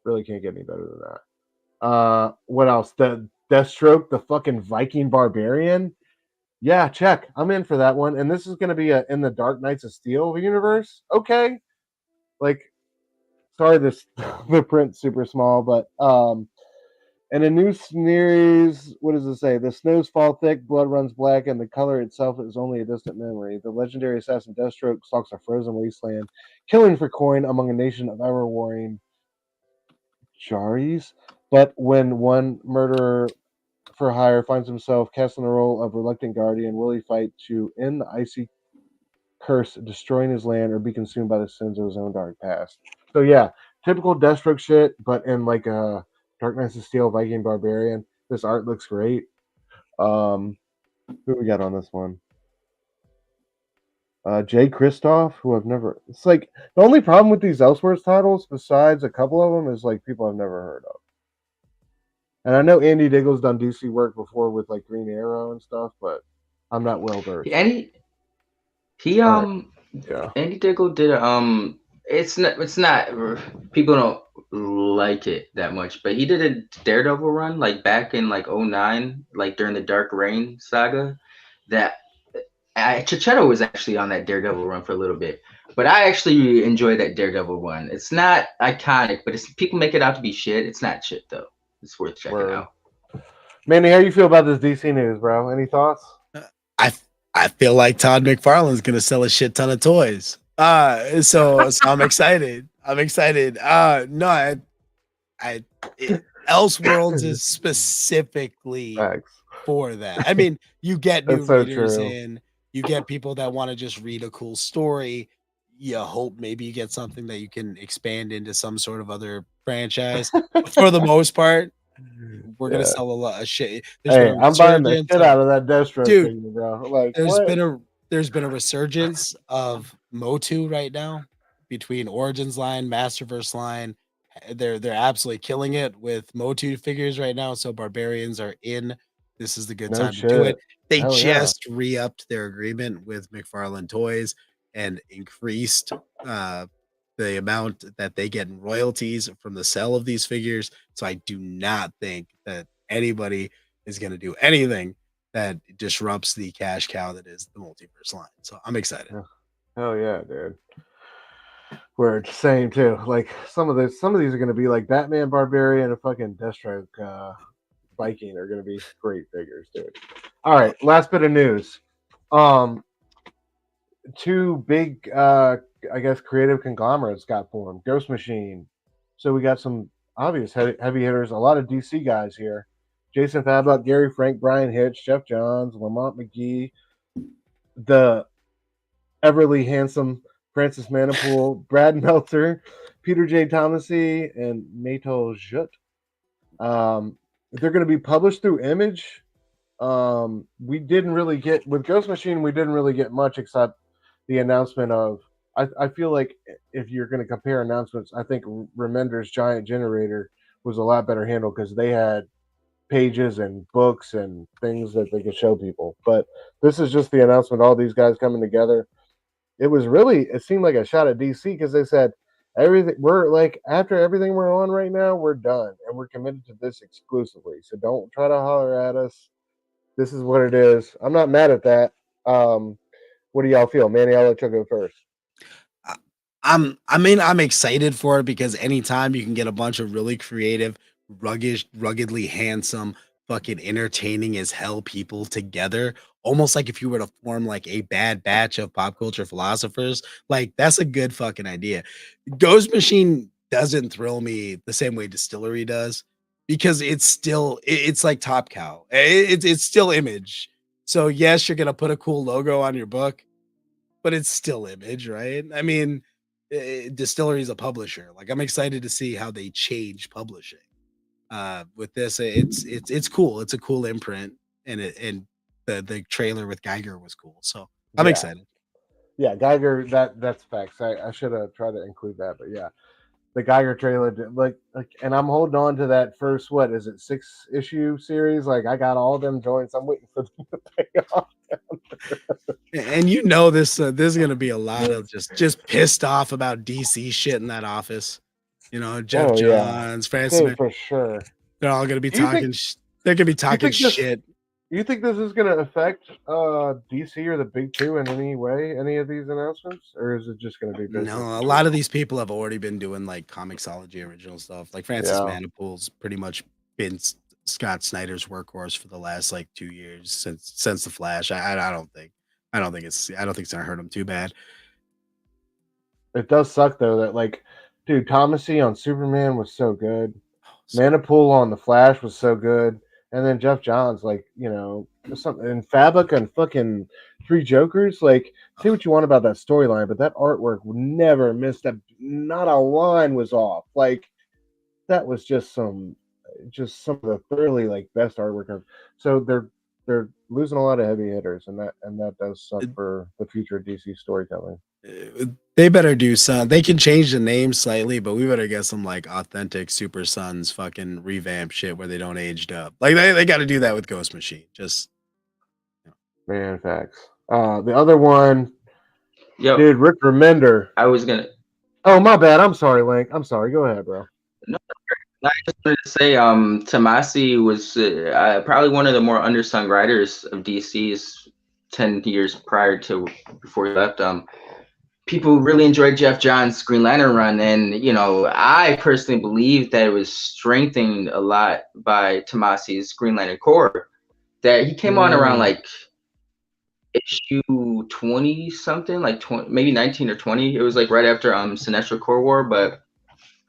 Really can't get any better than that. What else? The Deathstroke, the fucking Viking Barbarian. Yeah, check. I'm in for that one. And this is going to be in the Dark Knights of Steel universe. Okay. Like, sorry, the print's super small, but and a new series, what does it say? The snows fall thick, blood runs black, and the color itself is only a distant memory. The legendary assassin Deathstroke stalks a frozen wasteland, killing for coin among a nation of ever-warring Jaris. But when one murderer for hire finds himself cast in the role of reluctant guardian, will he fight to end the icy curse, destroying his land, or be consumed by the sins of his own dark past? So yeah, typical Deathstroke shit, but in like a Dark Knights of Steel Viking Barbarian. This art looks great. Who we got on this one? Jay Kristoff, who I've never. It's like the only problem with these Elseworlds titles, besides a couple of them, is like people I've never heard of. And I know Andy Diggle's done DC work before with like Green Arrow and stuff, but I'm not well versed. And he All right. Yeah. Andy Diggle did it's not people don't like it that much, but he did a Daredevil run like back in like '09, like during the Dark Reign saga. That Chichetto was actually on that Daredevil run for a little bit, but I actually enjoy that Daredevil run. It's not iconic, but it's people make it out to be shit. It's not shit though. It's worth checking Word. out. Manny, how you feel about this DC news, bro? Any thoughts? I feel like Todd McFarlane's gonna sell a shit ton of toys. So I'm excited. I'm excited. No, Elseworlds is specifically Thanks. for that. I mean, you get new That's so readers true. in, you get people that want to just read a cool story. You hope maybe you get something that you can expand into some sort of other franchise. But for the most part, we're gonna sell a lot of shit. Hey, I'm buying the shit out of that Deathstroke dude, figure, bro. Like, there's what? been a resurgence of Motu right now between Origins line, Masterverse line. They're absolutely killing it with Motu figures right now. So barbarians are in. This is the good No time to do it. shit. They Hell yeah. just re-upped their agreement with McFarlane Toys and increased the amount that they get in royalties from the sale of these figures. So I do not think that anybody is going to do anything that disrupts the cash cow that is the multiverse line. So I'm excited. Hell yeah, dude. We're same too. Like some of these are gonna be like Batman Barbarian and fucking Deathstroke Viking are gonna be great figures, dude. All right, last bit of news. Two big I guess creative conglomerates got formed. Ghost Machine. So we got some obvious heavy hitters, a lot of DC guys here. Jason Fablock, Gary Frank, Brian Hitch, Jeff Johns, Lamont McGee, the Everly Handsome, Francis Manipool, Brad Meltzer, Peter J. Thomasy, and Mato Jut. They're going to be published through Image. We didn't really get with Ghost Machine. We didn't really get much except the announcement of. I feel like if you're going to compare announcements, I think Remender's Giant Generator was a lot better handled because they had pages and books and things that they could show people. But this is just the announcement. All these guys coming together. It seemed like a shot at DC because they said everything we're like after everything we're on right now, we're done and we're committed to this exclusively. So don't try to holler at us. This is what it is. I'm not mad at that. What do y'all feel? Manny, I'll let you go first. I'm excited for it because anytime you can get a bunch of really creative, ruggedly handsome, fucking entertaining as hell people together, almost like if you were to form like a bad batch of pop culture philosophers, like that's a good fucking idea. Ghost Machine doesn't thrill me the same way Distillery does because it's like Top Cow. It's still Image. So yes, you're gonna put a cool logo on your book, but it's still Image, right? I mean, Distillery is a publisher. Like I'm excited to see how they change publishing. With this, it's cool. It's a cool imprint, and the trailer with Geiger was cool. So I'm excited. Yeah, Geiger. That's facts. I should have tried to include that, but yeah, the Geiger trailer, like, and I'm holding on to that first. What is it? 6-issue series. Like I got all them joints. I'm waiting for them to pay off. And this is gonna be a lot of just pissed off about DC shit in that office. Jeff Johns, Francis, dude, for sure. They're all gonna be talking. They're gonna be talking shit. You think this is going to affect DC or the Big Two in any way? Any of these announcements, or is it just going to be business? No, a lot of these people have already been doing like Comixology original stuff. Like Francis Manipool's pretty much been Scott Snyder's workhorse for the last like 2 years since the Flash. I don't think it's gonna hurt him too bad. It does suck though that like, dude, Thomasy on Superman was so good. Manipool on the Flash was so good. And then Jeff Johns, like, something and Fabok and fucking Three Jokers, like, say what you want about that storyline, but that artwork never missed not a line was off. Like, that was just some of the thoroughly like best artwork. So they're losing a lot of heavy hitters, and that does suck for the future of DC storytelling. They better do some. They can change the name slightly, but we better get some like authentic Super Sons fucking revamp shit where they don't aged up. Like they got to do that with Ghost Machine. Just Man, facts. The other one, Yo, dude, Rick Remender. I was gonna. Oh, my bad. I'm sorry, Link. I'm sorry. Go ahead, bro. No, I just wanted to say, Tomasi was probably one of the more undersung writers of DC's 10 years prior to before he left. People really enjoyed Jeff Johns' Green Lantern run, and I personally believe that it was strengthened a lot by Tomasi's Green Lantern Corps. That he came on around like issue 20 something, like 20, maybe 19 or 20. It was like right after Sinestro Corps War, but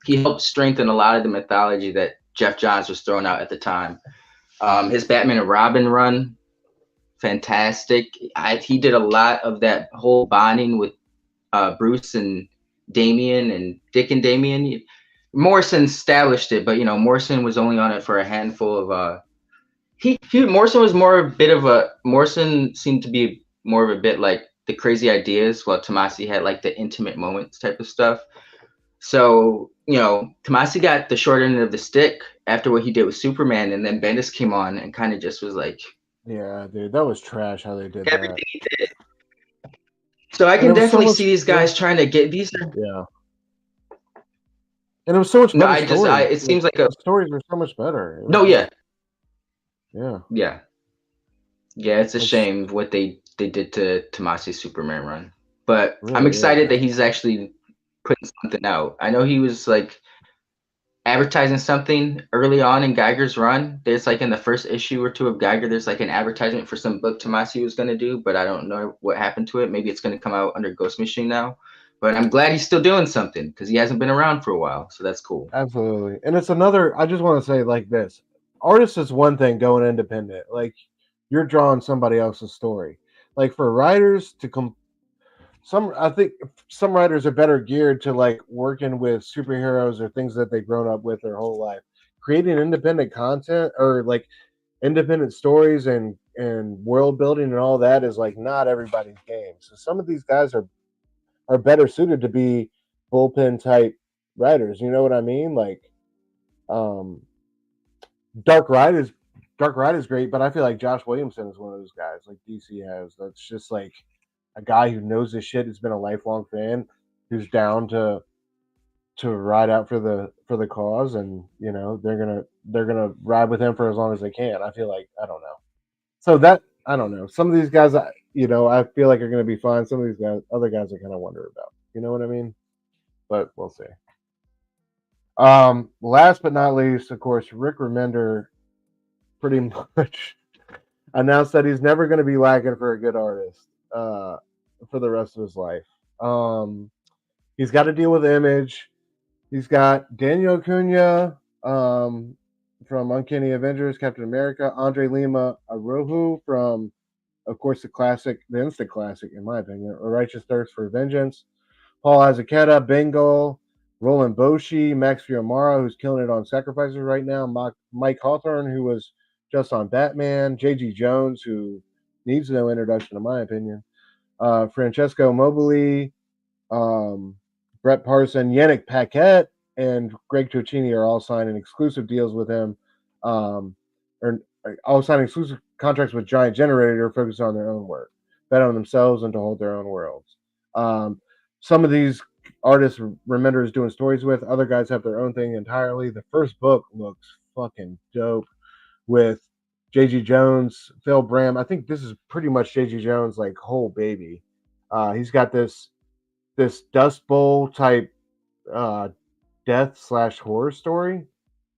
he helped strengthen a lot of the mythology that Jeff Johns was throwing out at the time. His Batman and Robin run, fantastic. He did a lot of that whole bonding with Bruce and Damian and Dick and Damian. Morrison established it, but Morrison was only on it for a handful of Morrison was more a bit of a Morrison seemed to be more of a bit like the crazy ideas, while Tomasi had like the intimate moments type of stuff. So, Tomasi got the short end of the stick after what he did with Superman, and then Bendis came on and kind of just was like, yeah, dude, that was trash how they did everything that. he did. So I can definitely see these guys trying to get these. Yeah. And it was so much better. It seems like the stories were so much better. Yeah. Yeah. It's a shame what they did to Tomasi's Superman run, but really, I'm excited that he's actually putting something out. I know he was like advertising something early on in Geiger's run. There's like in the first issue or two of Geiger, there's like an advertisement for some book Tomasi was going to do, but I don't know what happened to it. Maybe it's going to come out under Ghost Machine now, but I'm glad he's still doing something because he hasn't been around for a while. So that's cool. Absolutely. And it's another, I just want to say like this, artist is one thing going independent. Like you're drawing somebody else's story. Like for writers to I think some writers are better geared to like working with superheroes or things that they've grown up with their whole life. Creating independent content or like independent stories and world building and all that is like not everybody's game. So some of these guys are better suited to be bullpen type writers. You know what I mean? Like, Dark Ride is great, but I feel like Josh Williamson is one of those guys like DC has. That's just like a guy who knows this shit, has been a lifelong fan, who's down to ride out for the cause, and they're gonna ride with him for as long as they can. I feel like I don't know. So that I don't know. Some of these guys, I feel like are gonna be fine. Some of these other guys, I kind of wonder about. You know what I mean? But we'll see. Last but not least, of course, Rick Remender pretty much announced that he's never going to be lacking for a good artist for the rest of his life. He's got to deal with Image. He's got Daniel Acuna from Uncanny Avengers, Captain America, Andre Lima Arohu from, of course, the instant classic, in my opinion, A Righteous Thirst for Vengeance, Paul Azucena, Bengal, Roland Boshi, Max Fiumara, who's killing it on Sacrifices right now, Mike Hawthorne, who was just on Batman, J.G. Jones, who needs no introduction, in my opinion, Francesco Mobili, Brett Parson, Yannick Paquette, and Greg Tocchini are all signing exclusive deals with him, or all signing exclusive contracts with Giant Generator, focused on their own work, bet on themselves, and to hold their own worlds. Some of these artists Remender is doing stories with. Other guys have their own thing entirely. The first book looks fucking dope with J.G. Jones, Phil Bram. I think this is pretty much J.G. Jones' like whole baby. He's got this Dust Bowl type death/horror story.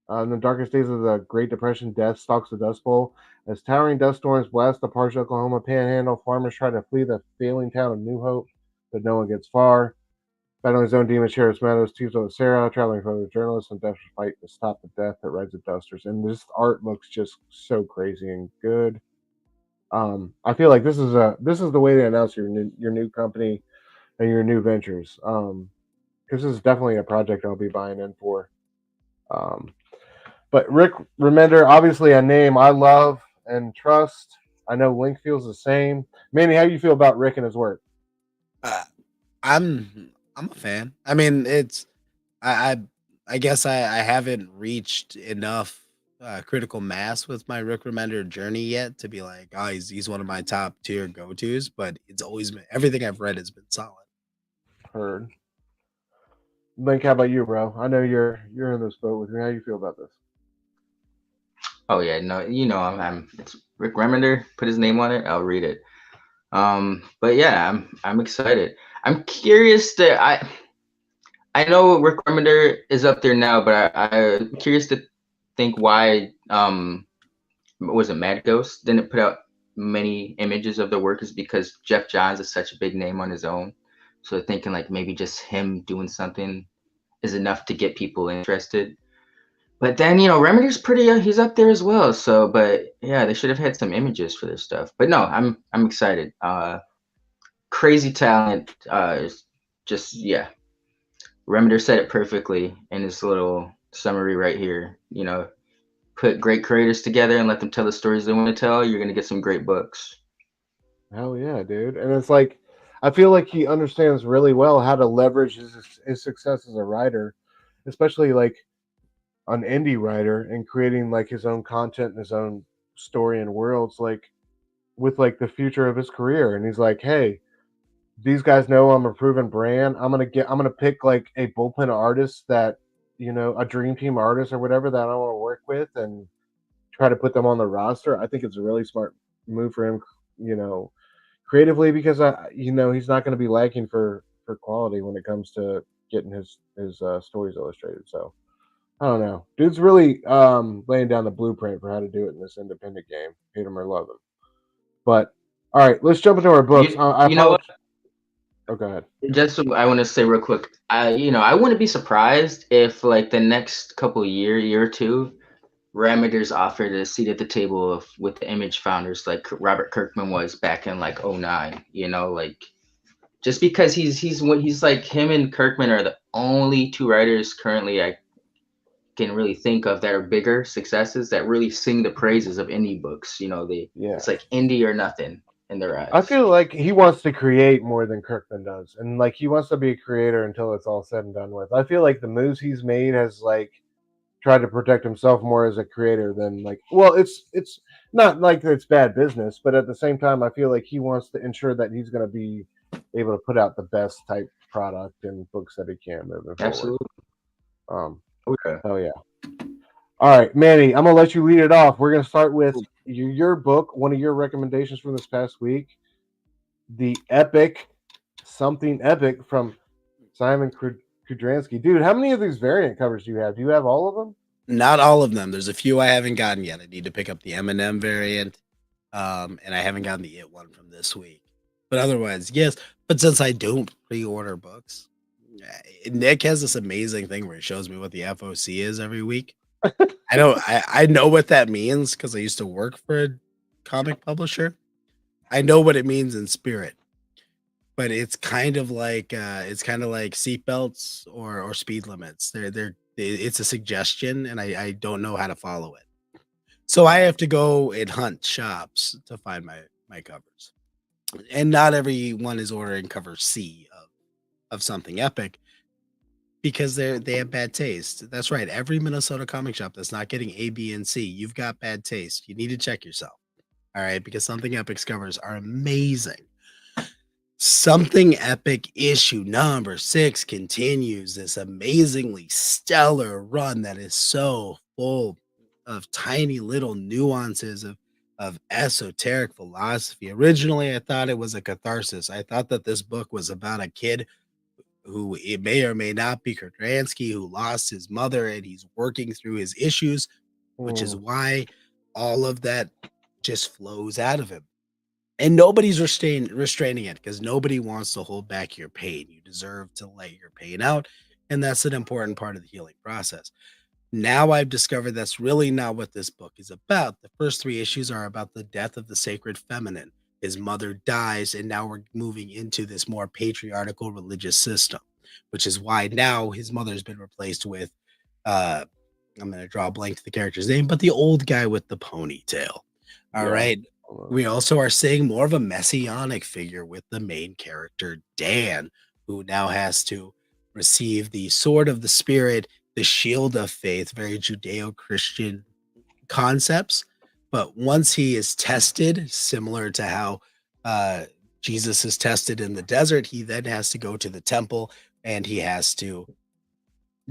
In the darkest days of the Great Depression, death stalks the Dust Bowl. As towering dust storms blast the parched Oklahoma panhandle, farmers try to flee the failing town of New Hope, but no one gets far. Battling his own demon, Sheriff Meadows teams up with Sarah, traveling photo journalists, and desperate fight to stop the death that rides the dusters. And this art looks just so crazy and good. I feel like this is the way to announce your new company and your new ventures. Because this is definitely a project I'll be buying in for. But Rick Remender, obviously a name I love and trust. I know Link feels the same. Manny, how do you feel about Rick and his work? I'm a fan. I mean, it's I I guess I haven't reached enough critical mass with my Rick Remender journey yet to be like, oh, he's one of my top tier go tos. But it's always been everything I've read has been solid. Heard. Link, how about you, bro? I know you're in this boat with me. How you feel about this? Oh yeah, no, I'm it's Rick Remender. Put his name on it. I'll read it. But yeah, I'm excited. I'm curious to I know Rick Remender is up there now, but I'm curious to think why was it Mad Ghost didn't put out many images of the work is because Jeff Johns is such a big name on his own. So thinking like maybe just him doing something is enough to get people interested. But then Remedy's pretty he's up there as well. So but yeah, they should have had some images for this stuff. But no, I'm excited. Crazy talent. Just yeah. Remender said it perfectly in his little summary right here. Put great creators together and let them tell the stories they want to tell. You're gonna get some great books. Hell yeah, dude. And it's like, I feel like he understands really well how to leverage his success as a writer, especially like an indie writer and creating like his own content and his own story and worlds, like with like the future of his career. And he's like, hey, these guys know I'm a proven brand. I'm gonna pick like a bullpen artist that, a dream team artist or whatever that I want to work with and try to put them on the roster. I think it's a really smart move for him, creatively, because he's not going to be lacking for quality when it comes to getting his stories illustrated. So I don't know, dude's really laying down the blueprint for how to do it in this independent game. Hate him or love him. But all right, let's jump into our books. You know what? Oh, go ahead. Just I want to say real quick. I wouldn't be surprised if like the next couple of year or two, Remender's offered a seat at the table with the Image founders like Robert Kirkman was back in like '09. Like just because he's like him and Kirkman are the only two writers currently I can really think of that are bigger successes that really sing the praises of indie books. It's like indie or nothing in their eyes. I feel like he wants to create more than Kirkman does, and like he wants to be a creator until it's all said and done with. I feel like the moves he's made has like tried to protect himself more as a creator than like. Well, it's not like it's bad business, but at the same time, I feel like he wants to ensure that he's going to be able to put out the best type product and books that he can moving Absolutely. forward. Okay. Oh yeah. All right, Manny, I'm gonna let you lead it off. We're gonna start with your book, one of your recommendations from this past week, the epic something epic from Simon Kudransky. Dude, how many of these variant covers do you have? Do you have all of them? Not all of them. There's a few I haven't gotten yet. I need to pick up the M&M variant, and I haven't gotten the It one from this week. But otherwise, yes. But since I don't pre-order books, Nick has this amazing thing where he shows me what the FOC is every week. I know what that means because I used to work for a comic publisher. I know what it means in spirit, but it's kind of like seatbelts or speed limits. It's a suggestion, and I don't know how to follow it. So I have to go and hunt shops to find my covers, and not everyone is ordering cover C of something epic because they have bad taste. That's right. Every Minnesota comic shop that's not getting A, B, and C, you've got bad taste. You need to check yourself. All right, because Something Epic's covers are amazing. Something Epic issue number 6 continues this amazingly stellar run that is so full of tiny little nuances of esoteric philosophy. Originally, I thought it was a catharsis. I thought that this book was about a kid who it may or may not be Kudransky, who lost his mother and he's working through his issues, which is why all of that just flows out of him. And nobody's restraining it because nobody wants to hold back your pain. You deserve to let your pain out. And that's an important part of the healing process. Now I've discovered that's really not what this book is about. The first 3 issues are about the death of the sacred feminine. His mother dies, and now we're moving into this more patriarchal religious system, which is why now his mother's been replaced with, I'm going to draw a blank to the character's name, but the old guy with the ponytail. All right. We also are seeing more of a messianic figure with the main character, Dan, who now has to receive the sword of the spirit, the shield of faith, very Judeo-Christian concepts. But once he is tested, similar to how uh, Jesus is tested in the desert, he then has to go to the temple and he has to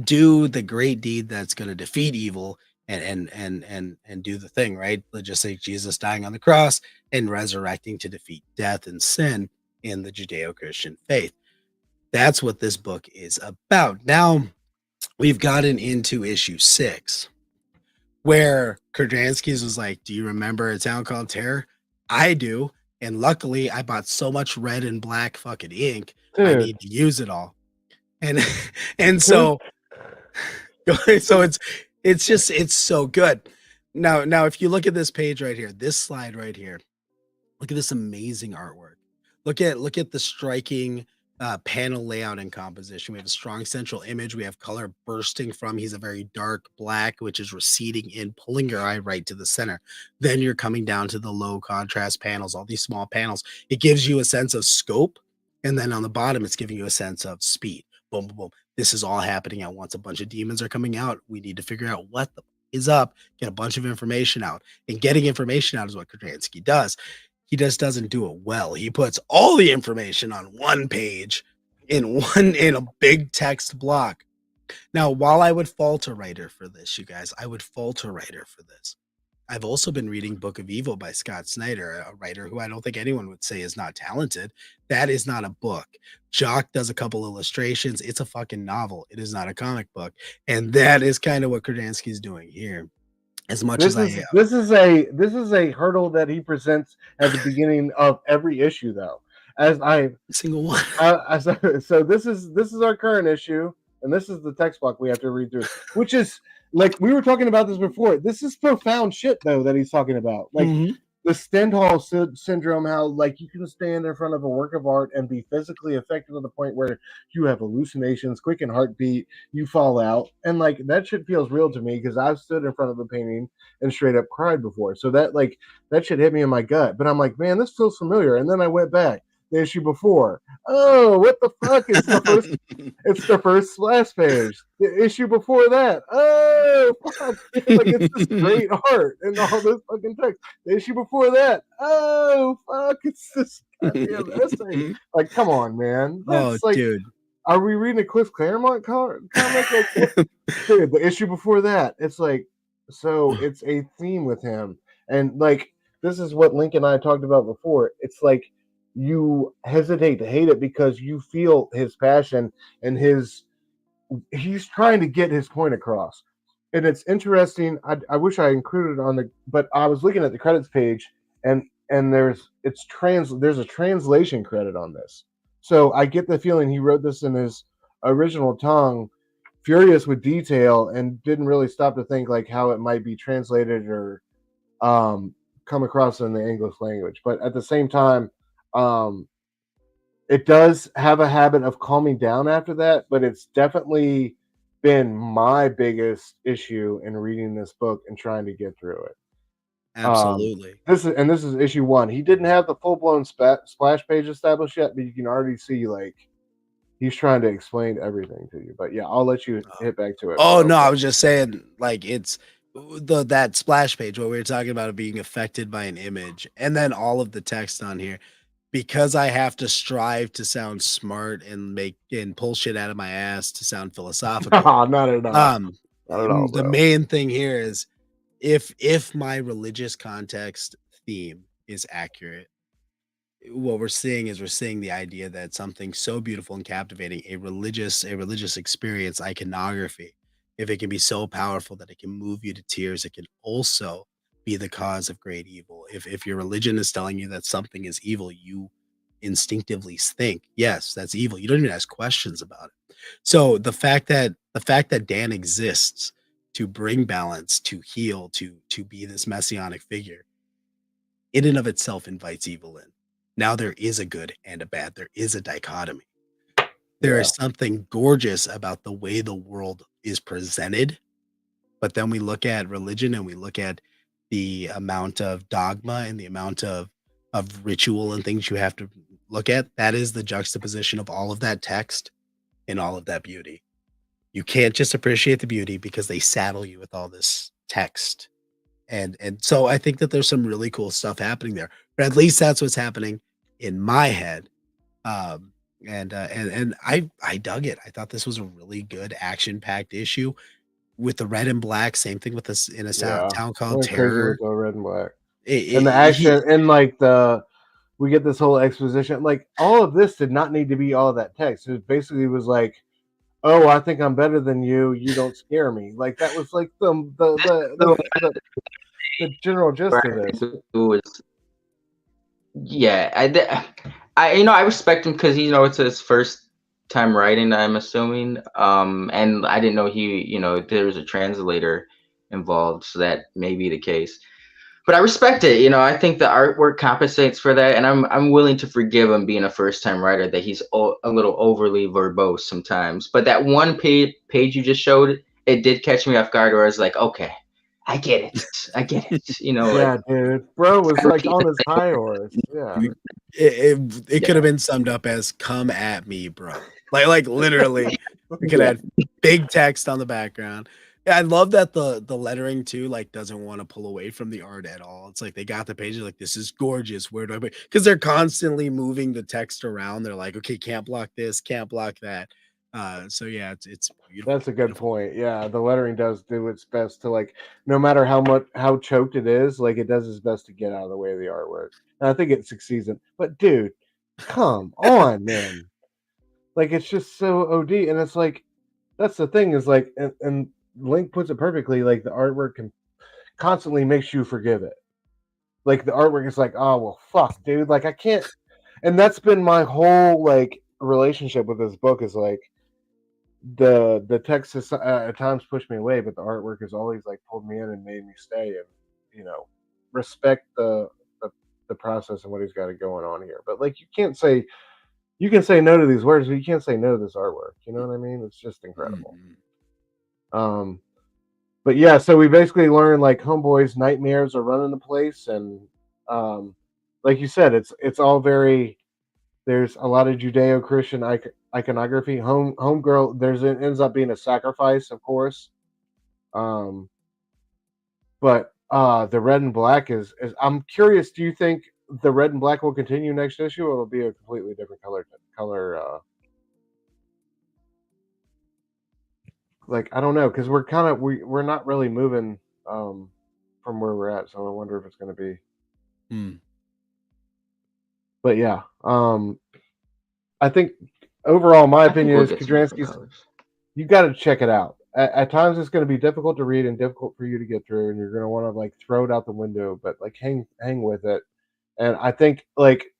do the great deed that's going to defeat evil and do the thing, right? Let's just say Jesus dying on the cross and resurrecting to defeat death and sin in the Judeo-Christian faith. That's what this book is about. Now we've gotten into issue 6, where Kurdransky's was like, do you remember A Town Called Terror? I do. And luckily I bought so much red and black fucking ink, I Dude, need to use it all. And and so it's so good. Now if you look at this page right here, this slide right here, look at this amazing artwork. Look at the striking panel layout and composition. We have a strong central image. We have color bursting from. He's a very dark black, which is receding in, pulling your eye right to the center. Then you're coming down to the low contrast panels, all these small panels. It gives you a sense of scope. And then on the bottom, it's giving you a sense of speed. Boom, boom, boom. This is all happening at once. A bunch of demons are coming out. We need to figure out what the is up, get a bunch of information out. And getting information out is what Kurdransky does. He just doesn't do it well. He puts all the information on one page in a big text block. Now, while I would fault a writer for this, you guys, I would fault a writer for this. I've also been reading Book of Evil by Scott Snyder, a writer who I don't think anyone would say is not talented. That is not a book. Jock does a couple illustrations. It's a fucking novel. It is not a comic book. And that is kind of what Kurdransky's doing here. As much this as is this is a hurdle that he presents at the beginning of every issue, though. As I single one. So this is our current issue, and this is the text block we have to read through, which is like we were talking about this before. This is profound shit, though, that he's talking about, like the Stendhal syndrome. How like you can stand in front of a work of art and be physically affected to the point where you have hallucinations, quicken heartbeat, you fall out, and like that shit feels real to me because I've stood in front of a painting and straight up cried before. So that shit hit me in my gut. But I'm like, man, this feels familiar. And then I went back the issue before. Oh, what the fuck? It's the first it's the first splash page. The issue before that. Oh fuck. Like it's this great art and all this fucking text. The issue before that. Oh fuck. It's this goddamn essay. Like, come on, man. That's dude. Are we reading a Chris Claremont comic? Like, dude, the issue before that. It's like, so it's a theme with him. And like this is what Link and I talked about before. It's like you hesitate to hate it because you feel his passion and he's trying to get his point across. And it's interesting. I wish I included it but I was looking at the credits page and there's a translation credit on this. So I get the feeling he wrote this in his original tongue, furious with detail, and didn't really stop to think like how it might be translated or come across in the English language. But at the same time, it does have a habit of calming down after that, but it's definitely been my biggest issue in reading this book and trying to get through it. Absolutely. This is issue 1. He didn't have the full-blown splash page established yet, but you can already see like he's trying to explain everything to you. But yeah, I'll let you hit back to it. Oh no, I was just saying like it's that splash page where we were talking about it being affected by an image and then all of the text on here. Because I have to strive to sound smart and pull shit out of my ass to sound philosophical. Not at all. Not at all. The main thing here is if my religious context theme is accurate, what we're seeing the idea that something so beautiful and captivating, a religious experience, iconography, if it can be so powerful that it can move you to tears, it can also be the cause of great evil. If your religion is telling you that something is evil, you instinctively think, yes, that's evil. You don't even ask questions about it. So the fact that Dan exists to bring balance, to heal, to be this messianic figure, in and of itself invites evil in. Now there is a good and a bad. There is a dichotomy. There is something gorgeous about the way the world is presented. But then we look at religion and we look at the amount of dogma and the amount of ritual and things you have to look at, that is the juxtaposition of all of that text and all of that beauty. You can't just appreciate the beauty because they saddle you with all this text. And so I think that there's some really cool stuff happening there. But at least that's what's happening in my head. Um, and I dug it. I thought this was a really good action-packed issue with the red and black. Same thing with this in a Yeah, town called went crazy Terror. with the red and black It, and the he, action and like we get this whole exposition. Like all of this did not need to be all of that text. It basically was like, oh, I think I'm better than you. You don't scare me. Like that was like the general gist of this. It was, yeah, I respect him because it's his first time writing, I'm assuming, and I didn't know there was a translator involved, so that may be the case. But I respect it. I think the artwork compensates for that, and I'm willing to forgive him being a first time writer that he's a little overly verbose sometimes. But that one page you just showed, it did catch me off guard, where I was like, okay, I get it. Yeah, dude, bro was like on his high horse. Yeah, it could have been summed up as "Come at me, bro." Like literally, we could add big text on the background. Yeah, I love that the lettering too, like doesn't want to pull away from the art at all. It's like they got the pages like, this is gorgeous. Where do I put? Because they're constantly moving the text around. They're like, okay, can't block this, can't block that. So yeah, it's beautiful. that's a good point. Yeah, the lettering does do its best to like, no matter how choked it is, like it does its best to get out of the way of the artwork. And I think it succeeds in. But dude, come on, man. Like it's just so OD, and it's like that's the thing is like, and Link puts it perfectly. Like the artwork can constantly makes you forgive it. Like the artwork is like, oh well, fuck, dude. Like I can't. And that's been my whole like relationship with this book is like the text has at times pushed me away, but the artwork has always like pulled me in and made me stay and respect the process and what he's got going on here. But like you can say no to these words, but you can't say no to this artwork. You know what I mean? It's just incredible. Mm-hmm. But yeah, so we basically learned like homeboys' nightmares are running the place, and like you said, it's all very. There's a lot of Judeo-Christian iconography. Homegirl, it ends up being a sacrifice, of course. But the red and black is. I'm curious. Do you think the red and black will continue next issue, or it'll be a completely different color? Like I don't know, because we're not really moving from where we're at, so I wonder if it's going to be. But yeah, I think overall, my opinion is Kudransky's. You got to check it out. At times, it's going to be difficult to read and difficult for you to get through, and you're going to want to like throw it out the window. But like hang with it, and I think like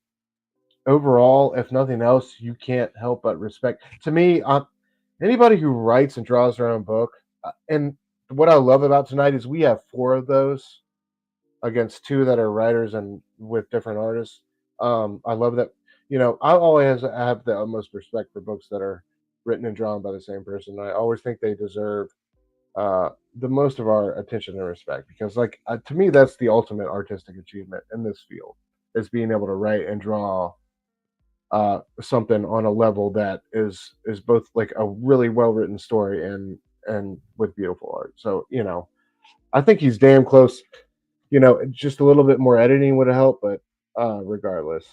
overall, if nothing else, you can't help but respect. To me, anybody who writes and draws their own book, and what I love about tonight is we have 4 of those against 2 that are writers and with different artists. I love that. I always have the utmost respect for books that are written and drawn by the same person. I always think they deserve the most of our attention and respect because, like, to me, that's the ultimate artistic achievement in this field is being able to write and draw something on a level that is both like a really well written story and with beautiful art. So I think he's damn close. Just a little bit more editing would have helped, but regardless,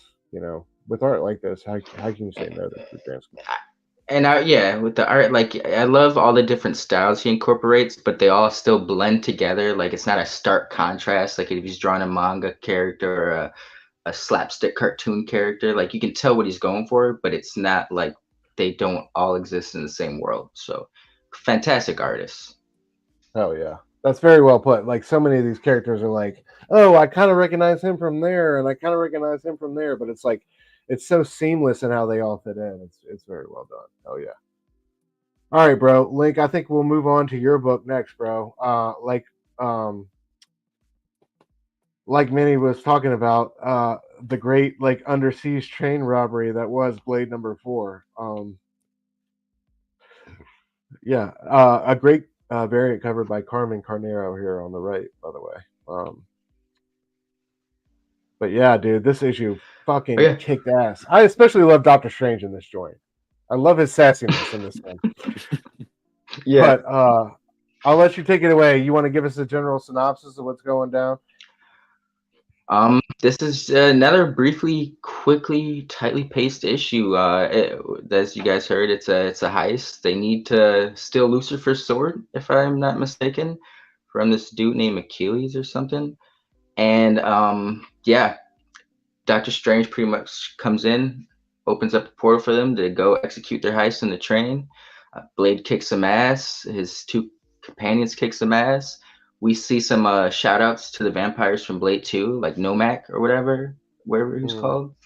with art like this, how can you say no to Kudransky? And with the art, like I love all the different styles he incorporates, but they all still blend together. Like it's not a stark contrast. Like if he's drawing a manga character or a slapstick cartoon character, like you can tell what he's going for, but it's not like they don't all exist in the same world. So fantastic artists. Oh yeah, that's very well put. Like so many of these characters are like, oh, I kind of recognize him from there, and I kind of recognize him from there, but it's like it's so seamless in how they all fit in. It's very well done. Oh yeah. All right, bro. Link, I think we'll move on to your book next, bro. Like Manny was talking about, the great like underseas train robbery that was Blade number 4. Yeah, a great variant covered by Carmen Carnero here on the right, by the way. But yeah, dude, this issue fucking yeah. kicked ass. I especially love Doctor Strange in this joint. I love his sassiness in this one. Yeah. But I'll let you take it away. You want to give us a general synopsis of what's going down? This is another briefly, quickly, tightly paced issue. As you guys heard, it's a heist. They need to steal Lucifer's sword, if I'm not mistaken, from this dude named Achilles or something. And yeah, Doctor Strange pretty much comes in, opens up a portal for them to go execute their heist in the train. Blade kicks some ass. His two companions kick some ass. We see some shout outs to the vampires from Blade 2, like Nomak or whatever he was called.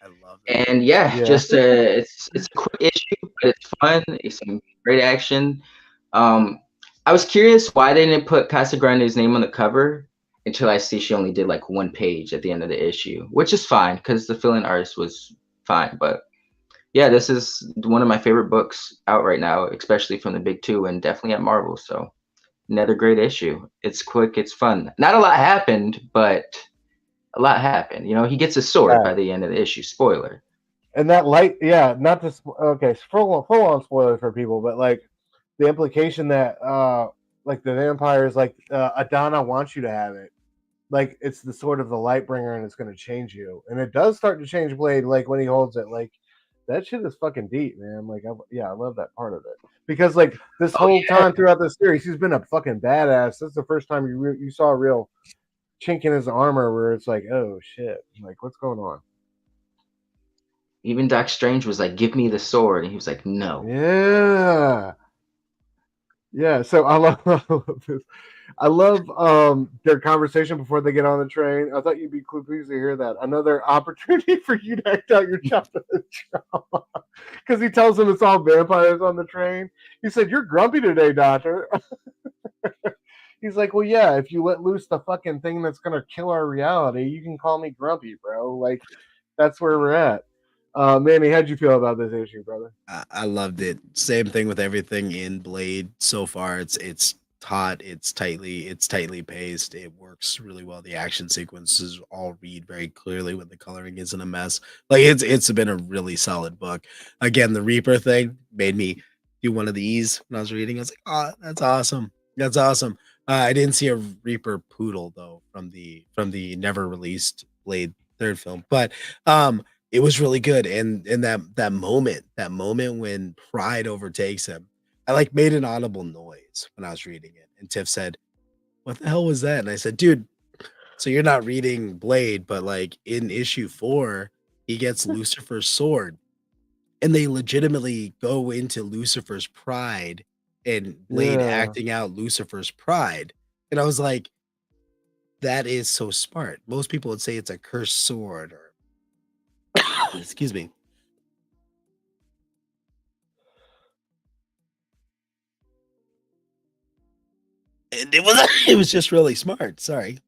I love it. And yeah, Yeah. just it's a quick issue, but it's fun. It's some great action. I was curious why they didn't put Casa Grande's name on the cover until I see she only did like one page at the end of the issue, which is fine because the fill-in artist was fine. But yeah, this is one of my favorite books out right now, especially from the big two and definitely at Marvel. So another great issue. It's quick, it's fun. Not a lot happened, but a lot happened. You know, he gets a sword by the end of the issue. Spoiler. And that light, yeah, not to okay, full on spoiler for people, but like the implication that like the vampires, like Adana wants you to have it. Like it's the sword of the light bringer and it's going to change you. And it does start to change Blade, like when he holds it. Like that shit is fucking deep, man. Like I love that part of it. Because like this whole time throughout the series, he's been a fucking badass. That's the first time you saw a real chink in his armor where it's like, oh shit, like what's going on? Even Doc Strange was like, "Give me the sword," and he was like, "No." Yeah. So I love this. I love their conversation before they get on the train. I thought you'd be pleased to hear that. Another opportunity for you to act out your childhood trauma. Because he tells them it's all vampires on the train. He said, "You're grumpy today, Doctor." He's like, "Well, yeah, if you let loose the fucking thing that's going to kill our reality, you can call me grumpy, bro." Like, that's where we're at. Manny, how'd you feel about this issue, brother? I loved it. Same thing with everything in Blade so far. It's taut, it's tightly paced. It works really well. The action sequences all read very clearly when the coloring isn't a mess. Like it's been a really solid book. Again, the Reaper thing made me do one of these when I was reading. I was like, oh, that's awesome. That's awesome. I didn't see a Reaper poodle though from the never released Blade third film, but it was really good. And that moment when pride overtakes him, I like made an audible noise when I was reading it. And Tiff said, "What the hell was that?" And I said, "Dude, so you're not reading Blade, but like in issue 4, he gets Lucifer's sword." And they legitimately go into Lucifer's pride and Blade acting out Lucifer's pride. And I was like, that is so smart. Most people would say it's a cursed sword or excuse me. And it was just really smart. Sorry.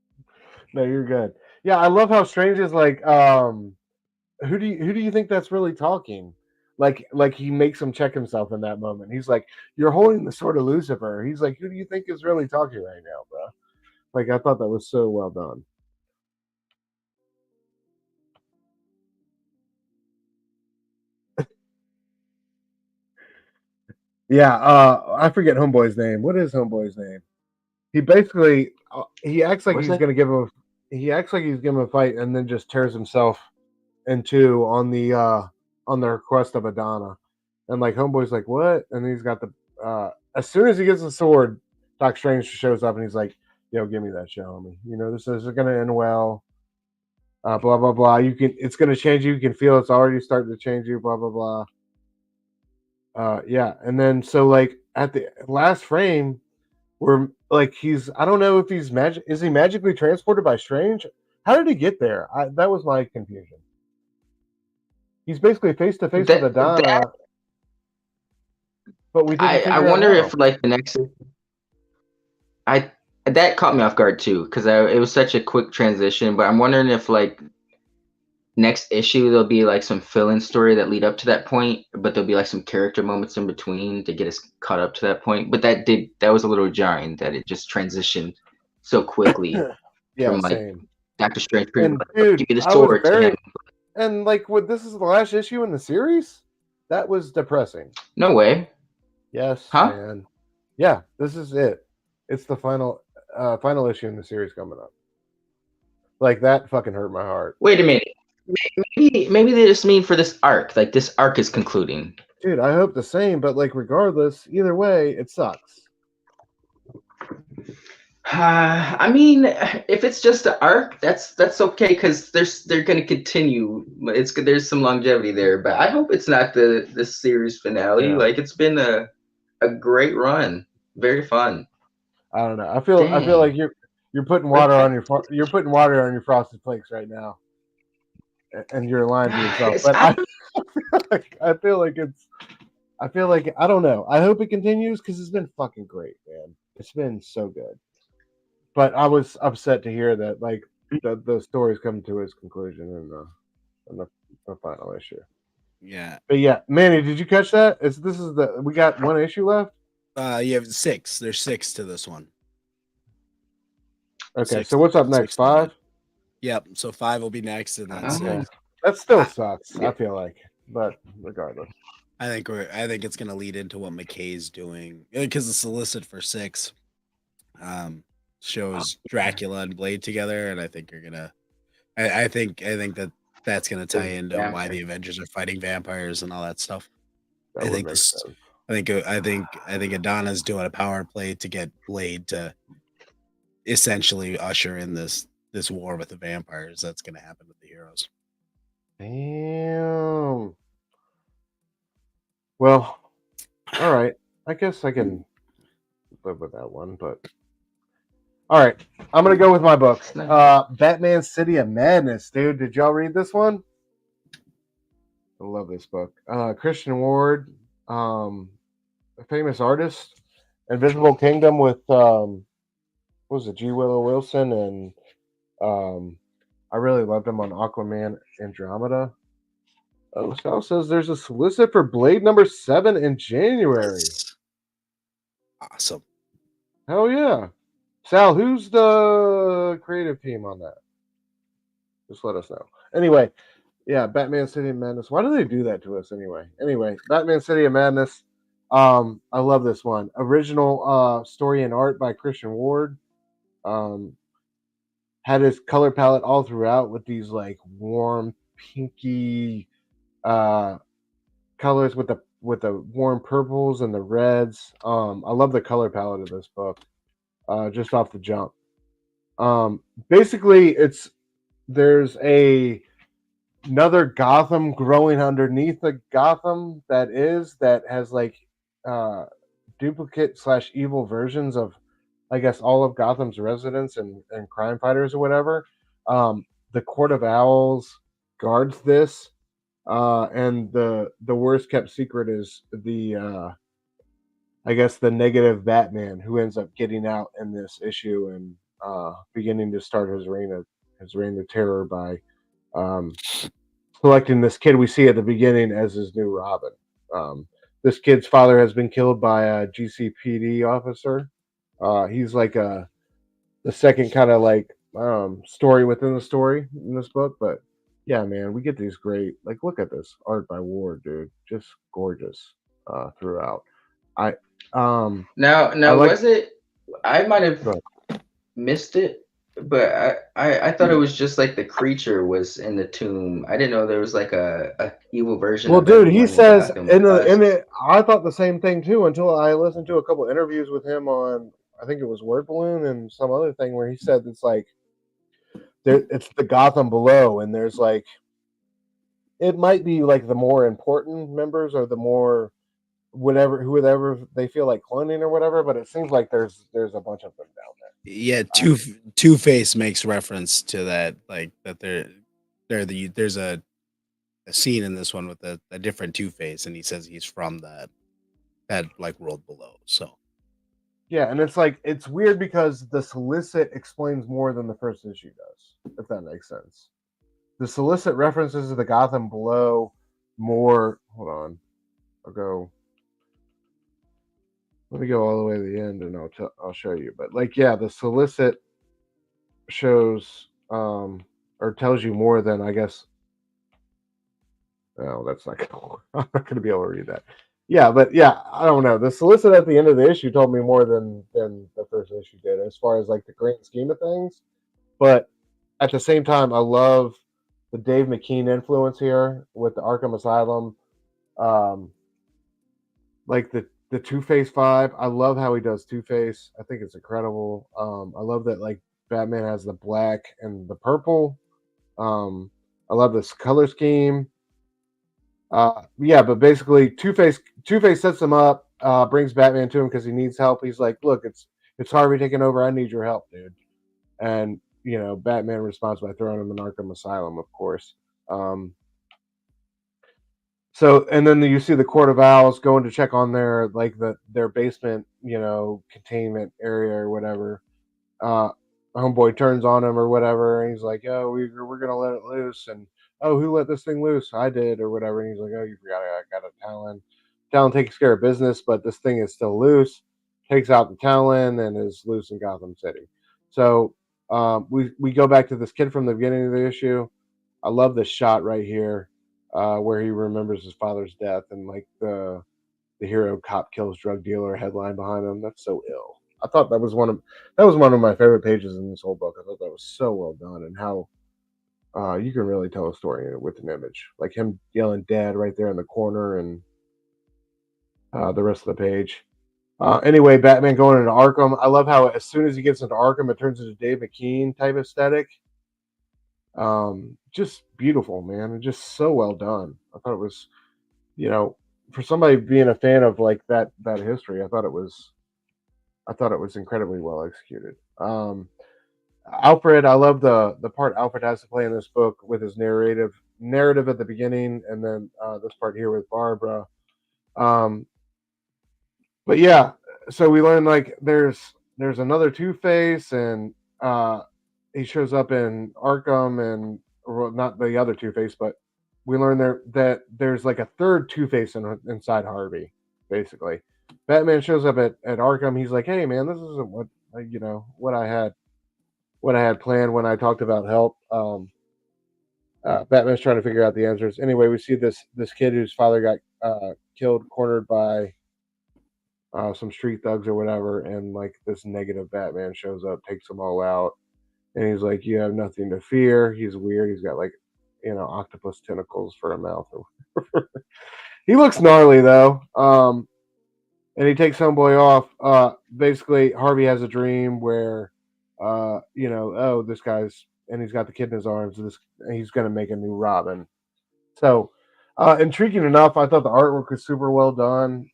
No, you're good. Yeah, I love how Strange is like, who do you think that's really talking? Like he makes him check himself in that moment. He's like, "You're holding the sword of Lucifer." He's like, "Who do you think is really talking right now, bro?" Like I thought that was so well done. Yeah, I forget Homeboy's name. What is Homeboy's name? He basically he acts like he's gonna give him. He acts like he's giving him a fight, and then just tears himself in two on the request of Adana. And like Homeboy's like, "What?" And he's got the as soon as he gets the sword, Doc Strange shows up and he's like, "Yo, give me that shit, homie. You know this is gonna end well." Blah blah blah. It's gonna change you. You can feel it's already starting to change you. Blah blah blah. Yeah, and then so like at the last frame, where like I don't know if he's is he magically transported by Strange? How did he get there? That was my confusion. He's basically face to face with Adana, but we didn't. I wonder if like the next. That caught me off guard too because it was such a quick transition. But I'm wondering if like next issue there'll be like some fill-in story that lead up to that point, but there'll be like some character moments in between to get us caught up to that point. But that was a little jarring that it just transitioned so quickly yeah, from like same. Doctor Strange pretty And much dude, give me the I was sword to very him. and like what this is the last issue in the series? That was depressing. No way. Yes, Huh? man. Yeah, this is it. It's the final issue in the series coming up. Like that fucking hurt my heart. Wait a minute. Maybe they just mean for this arc. Like this arc is concluding. Dude, I hope the same, but like regardless, either way, it sucks. I mean, if it's just an arc, that's okay because they're gonna continue. There's some longevity there, but I hope it's not the series finale. Yeah. Like it's been a great run, very fun. I don't know. I feel like you're putting water on your frosted flakes right now, and you're lying to yourself. But I feel like I don't know. I hope it continues because it's been fucking great, man. It's been so good. But I was upset to hear that like the story's coming to its conclusion in the final issue. Yeah. But yeah, Manny, did you catch that? We got one issue left. You have 6. There's 6 to this one. Okay, so what's up next? 5? Yep. So 5 will be next, and then Okay. 6. That still sucks. I feel like, but regardless, I think it's gonna lead into what McKay's doing because the solicit for 6 shows Dracula and Blade together, and I think you're gonna. I think that's gonna tie into why the Avengers are fighting vampires and all that stuff. I think Adonna's doing a power play to get Blade to essentially usher in this war with the vampires that's going to happen with the heroes. Damn. Well, all right. I guess I can live with that one, but all right. I'm gonna go with my book. Batman City of Madness, dude. Did y'all read this one? I love this book. Christian Ward, a famous artist. Invisible Kingdom with what was it, G. Willow Wilson, and I really loved him on Aquaman Andromeda. Sal says there's a solicit for Blade number 7 in January. Awesome. Hell yeah. Sal, who's the creative team on that? Just let us know. Anyway, yeah, Batman City of Madness. Why do they do that to us anyway? Anyway, Batman City of Madness. I love this one. Original story and art by Christian Ward. Had his color palette all throughout with these like warm pinky colors with the warm purples and the reds. I love the color palette of this book. Just off the jump. Basically, there's another Gotham growing underneath the Gotham that has like duplicate / evil versions of, I guess, all of Gotham's residents and crime fighters or whatever. The Court of Owls guards this, and the worst kept secret is the I guess the negative Batman who ends up getting out in this issue and beginning to start his reign of terror by selecting this kid we see at the beginning as his new Robin. This kid's father has been killed by a GCPD officer. He's like the second kind of like story within the story in this book, but yeah, man, we get these great, like, look at this art by Ward, dude, just gorgeous throughout. Now was it? I might have missed it, but I thought it was just like the creature was in the tomb. I didn't know there was like a evil version. Well, dude, he says in it. I thought the same thing too until I listened to a couple interviews with him on, I think it was Word Balloon and some other thing where he said it's like it's the Gotham below, and there's like it might be like the more important members or the more whoever they feel like cloning or whatever, but it seems like there's a bunch of them down there. Yeah, Two-Face makes reference to that, like that there's a scene in this one with a different Two-Face, and he says he's from that like world below. So yeah, and it's like it's weird because the solicit explains more than the first issue does, if that makes sense. The solicit references to the Gotham below more. Hold on, let me go all the way to the end and I'll show you. But like, yeah, the solicit shows or tells you more than, I guess. Oh, that's not gonna, I'm not gonna be able to read that. Yeah, but yeah, I don't know. The solicit at the end of the issue told me more than the first issue did, as far as like the grand scheme of things. But at the same time, I love the Dave McKean influence here with the Arkham Asylum. Um, like the Two Face vibe. I love how he does Two Face. I think it's incredible. I love that like Batman has the black and the purple. I love this color scheme. Yeah, but basically, Two Face sets him up, brings Batman to him because he needs help. He's like, "Look, it's Harvey taking over. I need your help, dude." And Batman responds by throwing him in Arkham Asylum, of course. So, and then you see the Court of Owls going to check on their basement, containment area or whatever. Homeboy turns on him or whatever, and he's like, "Oh, we're gonna let it loose." And oh, who let this thing loose? I did or whatever. And he's like, "Oh, you forgot I got a Talon." Talon takes care of business, but this thing is still loose. Takes out the Talon and is loose in Gotham City. So we go back to this kid from the beginning of the issue. I love this shot right here, where he remembers his father's death, and like the hero cop kills drug dealer headline behind him. That's so ill. I thought that was one of my favorite pages in this whole book. I thought that was so well done, and how you can really tell a story with an image, like him yelling "Dad" right there in the corner, and the rest of the page. Anyway, Batman going into Arkham. I love how as soon as he gets into Arkham, it turns into Dave McKean type aesthetic. Just beautiful, man, and just so well done. I thought it was, for somebody being a fan of like that history, I thought it was incredibly well executed. Alfred, I love the part Alfred has to play in this book with his narrative at the beginning, and then this part here with Barbara. But yeah, so we learn like there's another Two-Face, and he shows up in Arkham, and not the other Two-Face, but we learn that there's like a third Two-Face inside Harvey, basically. Batman shows up at Arkham. He's like, "Hey, man, this isn't what I had planned when I talked about help." Batman's trying to figure out the answers. Anyway, we see this kid whose father got killed, cornered by some street thugs or whatever, and like this negative Batman shows up, takes them all out, and he's like, "You have nothing to fear." He's weird. He's got like octopus tentacles for a mouth. He looks gnarly though. And he takes Homeboy off. Basically, Harvey has a dream where, oh, this guy's, and he's got the kid in his arms. He's going to make a new Robin. So, intriguing enough. I thought the artwork was super well done.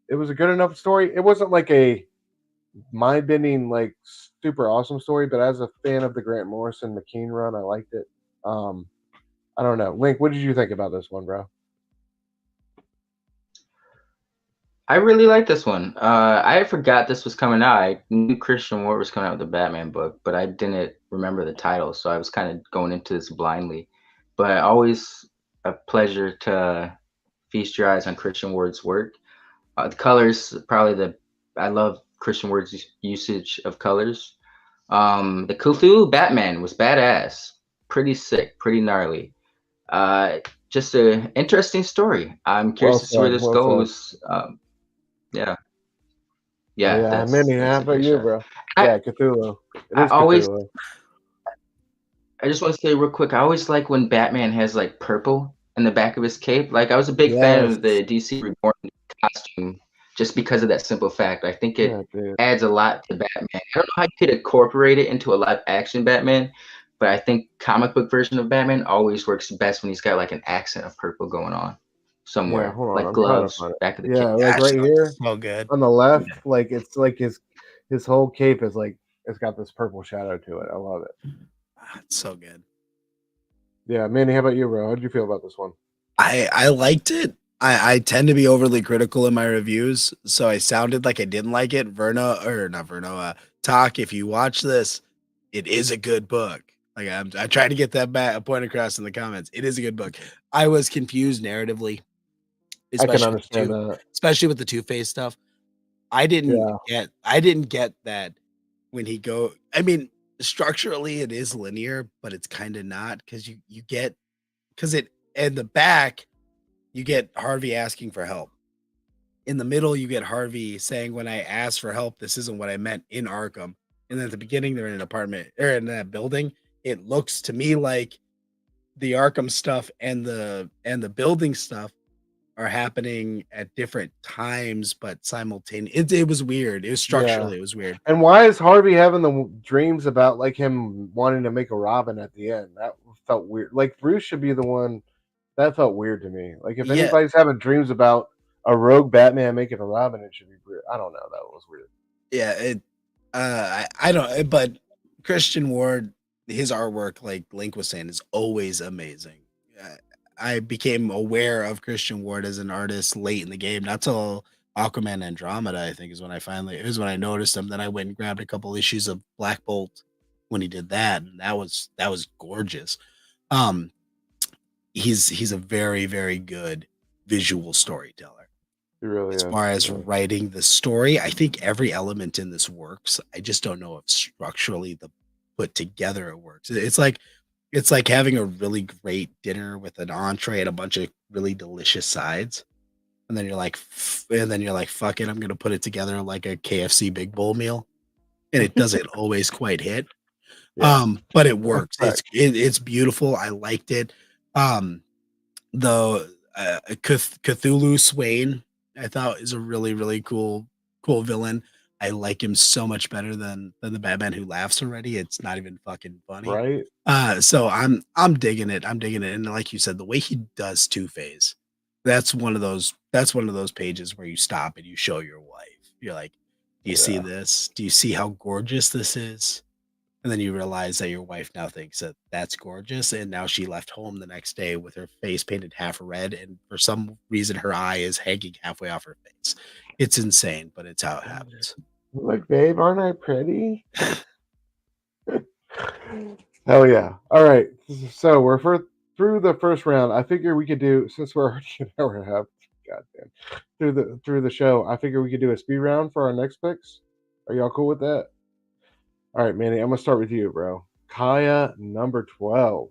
It was a good enough story. It wasn't like a mind-bending, like super awesome story, but as a fan of the Grant Morrison McKean run, I liked it. I don't know, Link. What did you think about this one, bro? I really like this one. I forgot this was coming out. I knew Christian Ward was coming out with the Batman book, but I didn't remember the title, so I was kind of going into this blindly. But always a pleasure to feast your eyes on Christian Ward's work. The colors, I love Christian Ward's usage of colors. The Cthulhu Batman was badass, pretty sick, pretty gnarly. Just an interesting story. I'm curious to see where this goes. Yeah. Manny, how about you, bro? Cthulhu. Cthulhu. I just want to say real quick, I always like when Batman has like purple in the back of his cape. Like I was a big fan of the DC Reborn costume just because of that simple fact. I think it adds a lot to Batman. I don't know how you could incorporate it into a live action Batman, but I think comic book version of Batman always works best when he's got like an accent of purple going on somewhere, like gloves back of the cape. Like right here, so good on the left, like it's like his whole cape is like it's got this purple shadow to it. I love it. It's so good. Yeah, Manny, how about you, bro? How did you feel about this one? I liked it. I tend to be overly critical in my reviews, so I sounded like I didn't like it. Talk, if you watch this, it is a good book. Like I tried to get that point across in the comments. It is a good book. I was confused narratively, I can understand that, especially with the Two-Face stuff. I didn't get that when he I mean, structurally it is linear, but it's kind of not because you get because it in the back you get Harvey asking for help. In the middle, you get Harvey saying, "When I asked for help, this isn't what I meant in Arkham." And then at the beginning, they're in an apartment or in that building. It looks to me like the Arkham stuff and the building stuff are happening at different times, but simultaneous. It was weird. It was Yeah. structurally, it was weird. And why is Harvey having the dreams about like him wanting to make a Robin at the end? That felt weird. Like Bruce should be the one. That felt weird to me. Like if Yeah, anybody's having dreams about a rogue Batman making a Robin, it should be weird. I don't know. That was weird. yeah. I don't. But Christian Ward, his artwork, like Link was saying, is always amazing. I became aware of Christian Ward as an artist late in the game, not till Aquaman Andromeda, I think, is when I noticed him. Then I went and grabbed a couple issues of Black Bolt when he did that, and that was gorgeous. Um, he's a very, very good visual storyteller. He really As is. far as Yeah. writing the story, I think every element in this works. I just don't know if structurally the put together it works. It's like having a really great dinner with an entree and a bunch of really delicious sides. And then you're like, fuck it, I'm gonna put it together like a KFC big bowl meal. And it doesn't always quite hit. Yeah. But it works. Correct. It's beautiful. I liked it. The Cthulhu Swain, I thought is a really, really cool villain. I like him so much better than the Batman who laughs already. It's not even fucking funny. Right? So I'm digging it. I'm digging it. And like you said, the way he does Two-Face, that's one of those pages where you stop and you show your wife. You're like, do you see Yeah. this? Do you see how gorgeous this is? And then you realize that your wife now thinks that that's gorgeous. And now she left home the next day with her face painted half red. And for some reason, her eye is hanging halfway off her face. It's insane, but it's how it happens. Like, babe, aren't I pretty? Hell yeah. All right. So we're through the first round. I figure we could do, since we're already an hour and a half, goddamn, through the show, I figure we could do a speed round for our next picks. Are y'all cool with that? All right, Manny, I'm gonna start with you, bro. Kaya number 12.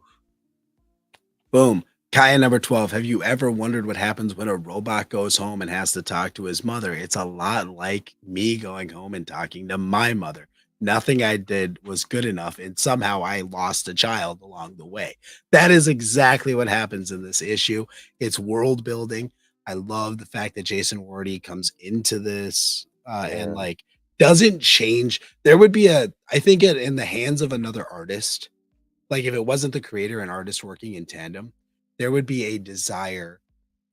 Boom. Kaya number 12. Have you ever wondered what happens when a robot goes home and has to talk to his mother? It's a lot like me going home and talking to my mother. Nothing I did was good enough, and somehow I lost a child along the way. That is exactly what happens in this issue. It's world building. I love the fact that Jason Wardy comes into this and like doesn't change. There would be I think in the hands of another artist, like if it wasn't the creator and artist working in tandem, there would be a desire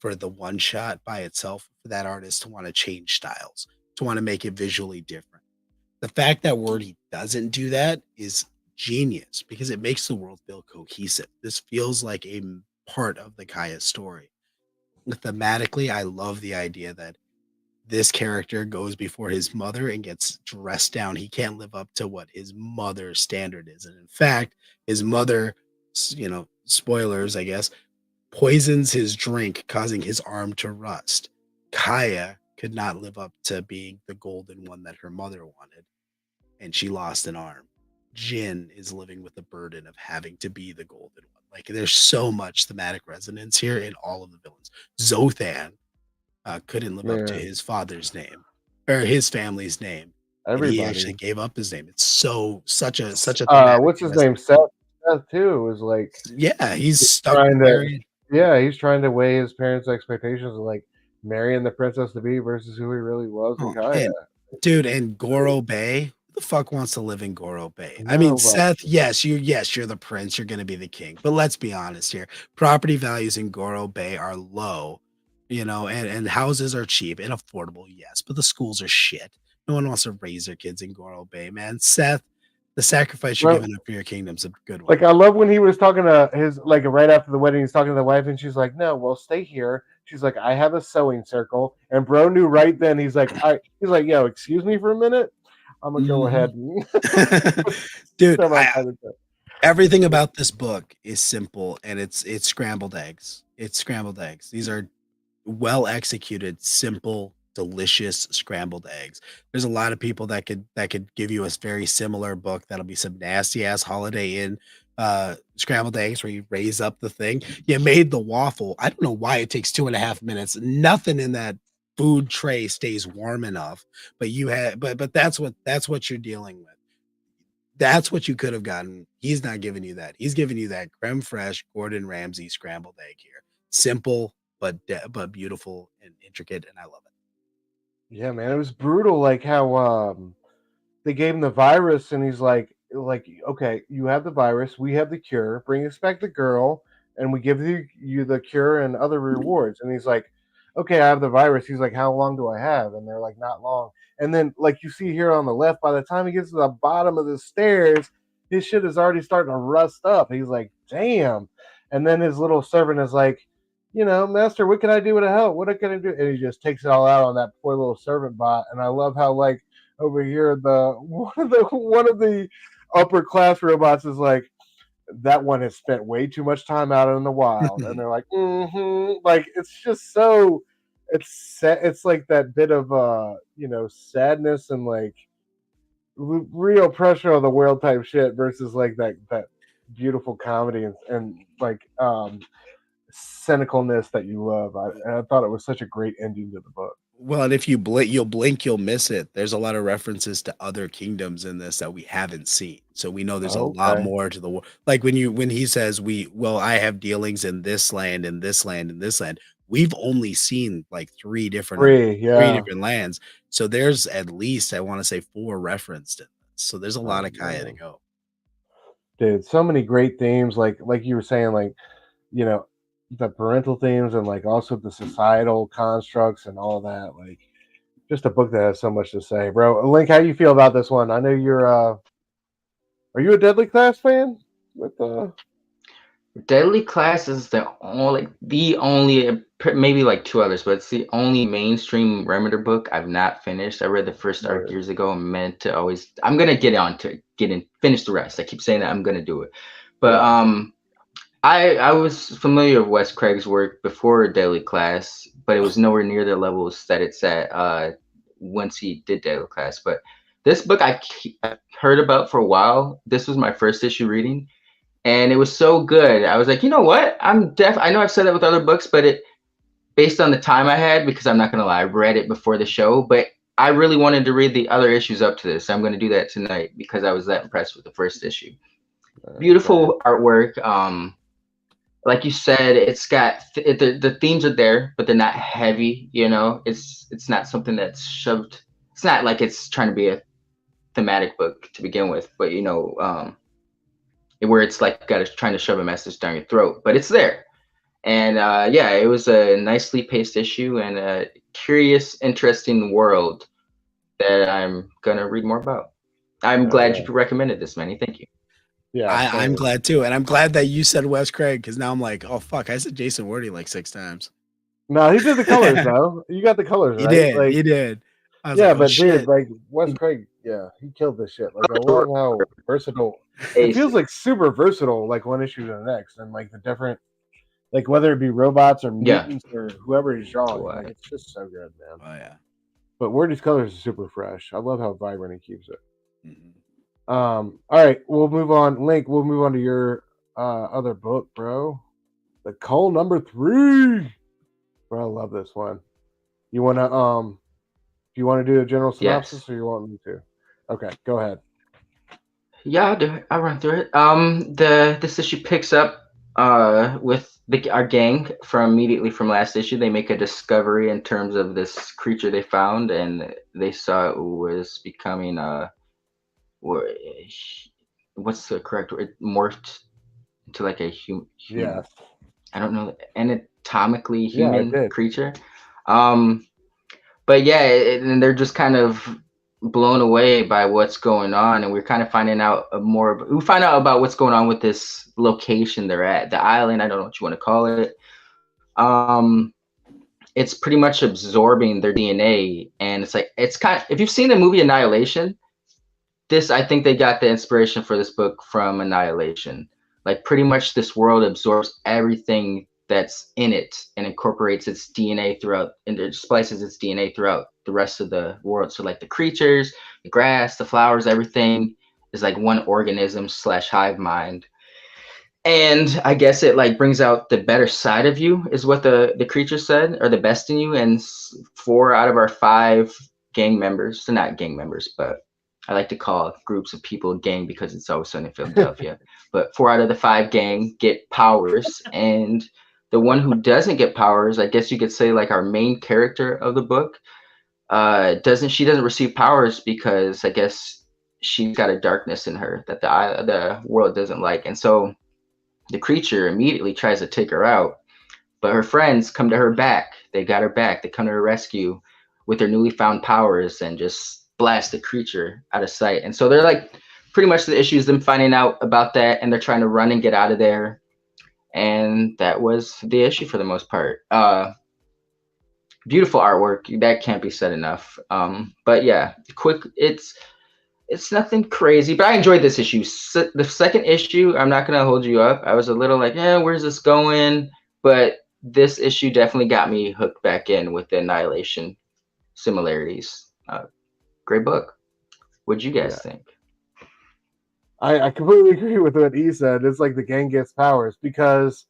for the one shot by itself for that artist to want to change styles, to want to make it visually different. The fact that Wordy doesn't do that is genius because it makes the world feel cohesive. This feels like a part of the Kaya story. Thematically, I love the idea that this character goes before his mother and gets dressed down. He can't live up to what his mother's standard is. And in fact, his mother, spoilers, I guess, poisons his drink, causing his arm to rust. Kaya could not live up to being the golden one that her mother wanted, and she lost an arm. Jin is living with the burden of having to be the golden one. Like, there's so much thematic resonance here in all of the villains. Zothan couldn't live up to his father's name or his family's name. Everybody. He actually gave up his name. It's such a what's his name? Seth too was like, yeah, he's stuck trying to there. Yeah, he's trying to weigh his parents' expectations of like marrying the princess to be versus who he really was in Kaya. Dude, and Goro Bay. Who the fuck wants to live in Goro Bay? I mean, Seth, yes, you're the prince, you're gonna be the king. But let's be honest here. Property values in Goro Bay are low, and houses are cheap and affordable, yes, but the schools are shit. No one wants to raise their kids in Goro Bay, man. Seth, the sacrifice you're giving up for your kingdom's a good one. Like, I love when he was talking to his, like, right after the wedding, he's talking to the wife, and she's like, "No, well, stay here." She's like, "I have a sewing circle," and bro knew right then. He's like, he's like, "Yo, excuse me for a minute. I'm gonna go ahead." Dude, everything about this book is simple, and it's scrambled eggs. It's scrambled eggs. These are well executed, simple delicious scrambled eggs. There's a lot of people that could give you a very similar book that'll be some nasty ass Holiday Inn scrambled eggs where you raise up the thing. You made the waffle. I don't know why it takes 2.5 minutes. Nothing in that food tray stays warm enough, but you had but that's what you're dealing with. That's what you could have gotten. He's not giving you that. He's giving you that creme fraiche Gordon Ramsay scrambled egg here. Simple but beautiful and intricate, and I love it. Yeah, man, it was brutal. Like how they gave him the virus, and he's like, okay, you have the virus, we have the cure. Bring us back the girl, and we give you the cure and other rewards. And he's like, okay, I have the virus. He's like, how long do I have? And they're like, not long. And then, like you see here on the left, by the time he gets to the bottom of the stairs, his shit is already starting to rust up. He's like, damn. And then his little servant is like, master, what can I do to help? What can I do? And he just takes it all out on that poor little servant bot. And I love how, like, over here, one of the upper class robots is like, that one has spent way too much time out in the wild. And they're like, like, it's just so, it's like that bit of sadness and like real pressure on the world type shit versus like that beautiful comedy and like cynicalness that you love. I thought it was such a great ending to the book. Well, and if you blink, you'll miss it. There's a lot of references to other kingdoms in this that we haven't seen. So we know there's a lot more to the world. Like when he says I have dealings in this land and this land and this land. We've only seen like three different lands. So there's at least, I want to say, 4 referenced in this. So there's a lot of Kaya to go. Dude, so many great themes, like you were saying, like, the parental themes and like also the societal constructs and all that. Like, just a book that has so much to say, bro. Link, how you feel about this one? I know you're are you a Deadly Class fan? With Deadly Class is the only maybe like 2 others, but it's the only mainstream Remender book I've not finished. I read the first arc years ago and meant to always. I'm gonna finish the rest. I keep saying that I'm gonna do it, but I was familiar with Wes Craig's work before Deadly Class, but it was nowhere near the levels that it's at once he did Deadly Class. But this book I've heard about for a while. This was my first issue reading, and it was so good. I was like, you know what? I know I've said that with other books, but based on the time I had, because I'm not gonna lie, I read it before the show, but I really wanted to read the other issues up to this. I'm gonna do that tonight because I was that impressed with the first issue. Beautiful artwork. Like you said, it's got the themes are there, but they're not heavy. It's not something that's shoved. It's not like it's trying to be a thematic book to begin with, but where it's like trying to shove a message down your throat. But it's there, and it was a nicely paced issue and a curious, interesting world that I'm gonna read more about. I'm glad you recommended this, Manny. Thank you. Yeah, I'm glad too, and I'm glad that you said Wes Craig because now I'm like, oh fuck, I said Jason Wordie like 6 times. No, he did the colors though. You got the colors, right? He did. But dude, like Wes Craig, he killed this shit. Like I love how versatile. It feels like super versatile, like one issue to the next, and like the different, like whether it be robots or mutants or whoever he's drawing, like it's just so good, man. Oh yeah. But Wordie's colors are super fresh. I love how vibrant he keeps it. Mm-hmm. All right, we'll move on. Link, we'll move on to your other book, bro. The Cull #3. Bro, I love this one. You wanna do you want to do a general synopsis, or you want me to? Okay, go ahead. Yeah, I'll do it. I'll run through it. This issue picks up with our gang immediately from last issue. They make a discovery in terms of this creature they found, and they saw it was becoming what's the correct word? It morphed into like a human. Yeah. I don't know, anatomically human creature. But and they're just kind of blown away by what's going on, and we're kind of finding out we find out about what's going on with this location they're at, the island. I don't know what you want to call it. It's pretty much absorbing their DNA, and it's kind of, if you've seen the movie Annihilation, I think they got the inspiration for this book from Annihilation. Like pretty much this world absorbs everything that's in it and incorporates its DNA throughout, and it splices its DNA throughout the rest of the world. So like the creatures, the grass, the flowers, everything is like one organism slash hive mind. And I guess it like brings out the better side of you, is what the creature said, or the best in you. And 4 out of our 5 gang members, they're not gang members, but I like to call groups of people gang because it's always so in Philadelphia. But 4 out of the 5 gang get powers, and the one who doesn't get powers, I guess you could say like our main character of the book, doesn't receive powers because I guess she's got a darkness in her that the world doesn't like, and so the creature immediately tries to take her out, but her friends come to her back. They got her back. They come to her rescue with their newly found powers and just blast the creature out of sight. And so they're like, pretty much the issue is them finding out about that, and they're trying to run and get out of there. And that was the issue for the most part. Beautiful artwork. That can't be said enough. But yeah, it's nothing crazy, but I enjoyed this issue. The second issue, I'm not going to hold you up. I was a little like, where's this going? But this issue definitely got me hooked back in with the Annihilation similarities. Great book. What'd you guys think? I completely agree with what he said. It's like the gang gets powers because,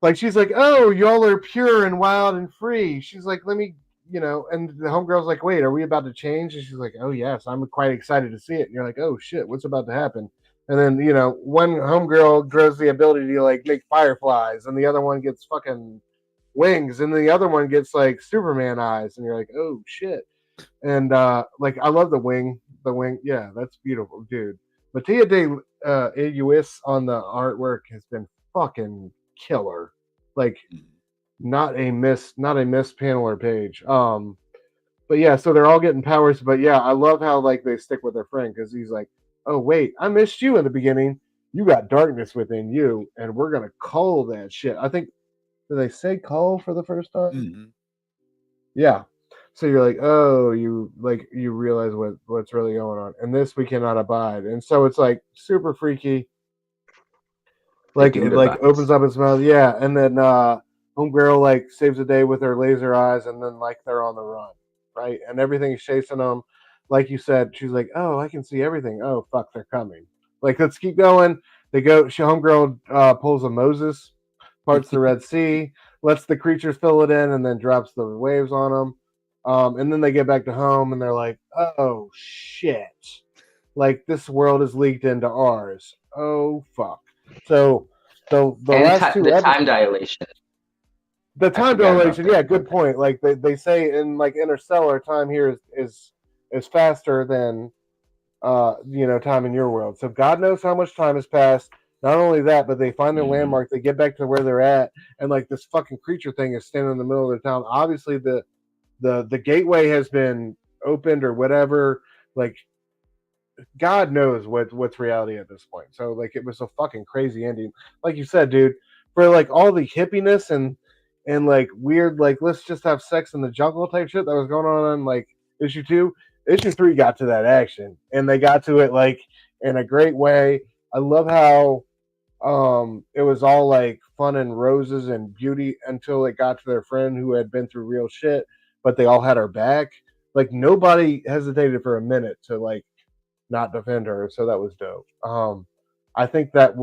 like, she's like, oh, y'all are pure and wild and free. She's like, let me, and the homegirl's like, wait, are we about to change? And she's like, oh, yes, I'm quite excited to see it. And you're like, oh, shit, what's about to happen? And then, one homegirl grows the ability to, like, make fireflies, and the other one gets fucking wings, and the other one gets, like, Superman eyes. And you're like, oh, shit. And, like, I love the wing. Yeah, that's beautiful, dude. Mattia de Ayuis on the artwork has been fucking killer. Like, not a miss panel or page. But yeah, so they're all getting powers. But yeah, I love how like they stick with their friend, because he's like, oh wait, I missed you in the beginning. You got darkness within you, and we're gonna cull that shit. I think, did they say cull for the first time? Mm-hmm. Yeah. So you're like, oh, you realize what's really going on, and this we cannot abide. And so it's like super freaky. Like it like opens up its mouth, yeah, and then homegirl like saves the day with her laser eyes, and then like they're on the run, right? And everything's chasing them. Like you said, she's like, oh, I can see everything. Oh fuck, they're coming. Like, let's keep going. They go. Homegirl pulls a Moses, parts the Red Sea, lets the creatures fill it in, and then drops the waves on them. And then they get back to home, and they're like, oh shit, like this world is leaked into ours. Oh fuck. So the last two the time dilation. The time dilation, yeah, good point. Like they say in like Interstellar, time here is faster than time in your world. So God knows how much time has passed. Not only that, but they find their landmark, they get back to where they're at, and like this fucking creature thing is standing in the middle of the town. Obviously the gateway has been opened or whatever. Like, God knows what's reality at this point. So like it was a fucking crazy ending. Like you said, dude, for like all the hippiness and like weird, like let's just have sex in the jungle type shit that was going on in like issue 2. Issue 3 got to that action, and they got to it like in a great way. I love how it was all like fun and roses and beauty until it got to their friend who had been through real shit, but they all had her back. Like nobody hesitated for a minute to like not defend her, so that was dope. I think that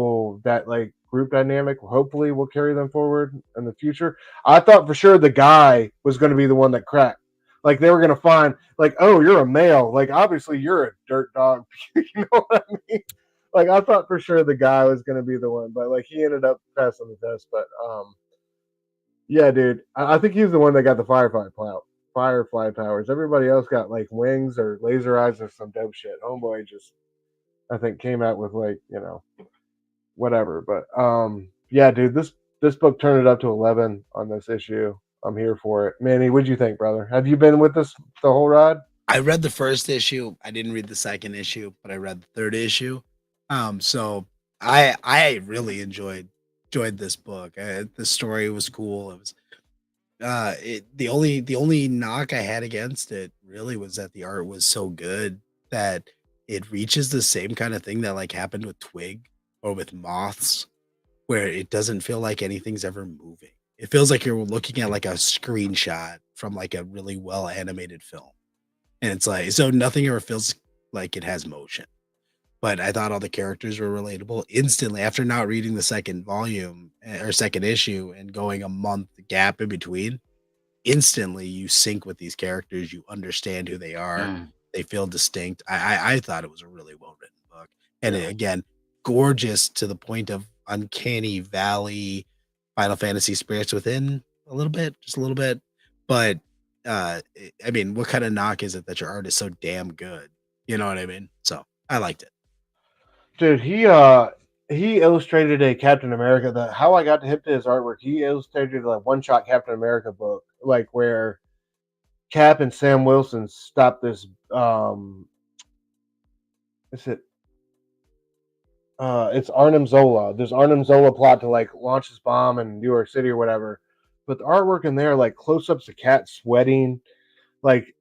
like group dynamic hopefully will carry them forward in the future. I thought for sure the guy was going to be the one that cracked. Like they were going to find like, oh, you're a male. Like obviously you're a dirt dog. You know what I mean? Like I thought for sure the guy was going to be the one, but like he ended up passing the test. But yeah, dude, I think he's the one that got the firefly powers. Everybody else got like wings or laser eyes or some dope shit. Homeboy just, I think, came out with like, whatever. But yeah, dude, this book turned it up to 11 on this issue. I'm here for it. Manny, what'd you think, brother? Have you been with this the whole ride? I read the first issue. I didn't read the second issue, but I read the third issue. So I really enjoyed this book. The story was cool. It was the only knock I had against it really was that the art was so good that it reaches the same kind of thing that like happened with Twig or with Moths, where it doesn't feel like anything's ever moving. It feels like you're looking at like a screenshot from like a really well animated film. And it's like, so nothing ever feels like it has motion. But I thought all the characters were relatable instantly after not reading the second volume or second issue and going a month gap in between. Instantly, you sync with these characters. You understand who they are. They feel distinct. I thought it was a really well written book, and again, gorgeous to the point of uncanny valley, Final Fantasy spirits within a little bit, just a little bit. But I mean, what kind of knock is it that your art is so damn good? You know what I mean? So I liked it. Dude, he illustrated a Captain America. That how I got to hip to his artwork. He illustrated a one shot Captain America book, like where Cap and Sam Wilson stopped this. Is it? It's Arnim Zola. There's Arnim Zola plot to like launch this bomb in New York City or whatever. But the artwork in there, like close ups of Cat sweating, like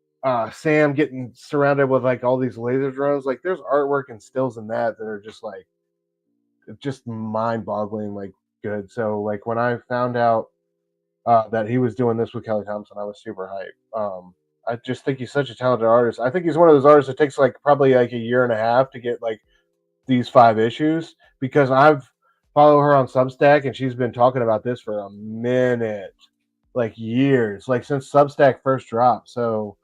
Sam getting surrounded with like all these laser drones. Like there's artwork and stills in that are just like just mind boggling, like good. So like when I found out that he was doing this with Kelly Thompson, I was super hyped. I just think he's such a talented artist. I think he's one of those artists that takes like probably like a year and a half to get like these 5 issues because I've followed her on Substack and she's been talking about this for a minute, like years, like since Substack first dropped. So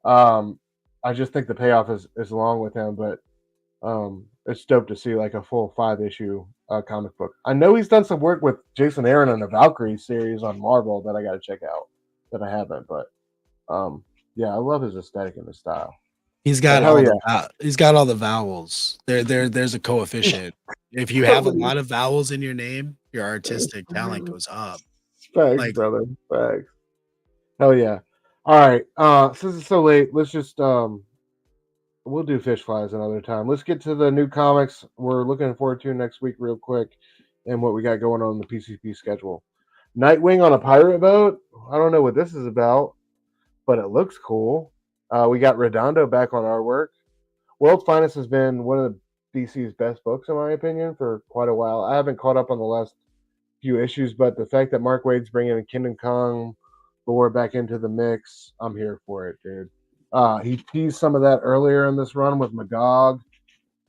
I just think the payoff is long with him, but it's dope to see like a full 5 issue comic book. I know he's done some work with Jason Aaron on the Valkyrie series on Marvel that I got to check out that I haven't, but yeah, I love his aesthetic and his style. He's got he's got all the vowels. There's a coefficient. If you have a lot of vowels in your name, your artistic talent goes up. Thanks, Like, brother. Thanks. Hell yeah. All right. Since it's so late, let's just we'll do Fishflies another time. Let's get to the new comics we're looking forward to next week real quick and what we got going on in the PCP schedule. Nightwing on a pirate boat. I don't know what this is about, but it looks cool. We got Redondo back on artwork. World's Finest has been one of DC's best books, in my opinion, for quite a while. I haven't caught up on the last few issues, but the fact that Mark Waid's bringing Kingdom Come lore back into the mix, I'm here for it, dude. He teased some of that earlier in this run with Magog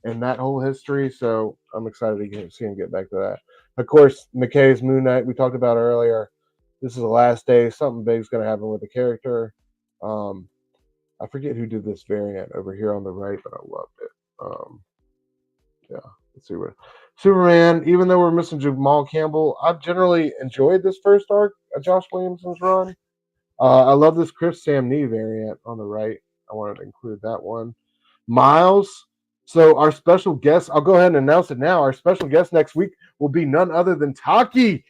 and that whole history, so I'm excited to see him get back to that. Of course, McKay's Moon Knight we talked about earlier. This is the last day. Something big's going to happen with the character. I forget who did this variant over here on the right, but I loved it. Yeah, let's see what Superman. Even though we're missing Jamal Campbell, I've generally enjoyed this first arc of Josh Williamson's run. I love this Chris Sam Nee variant on the right. I wanted to include that one. Miles. So our special guest, I'll go ahead and announce it now. Our special guest next week will be none other than Taki,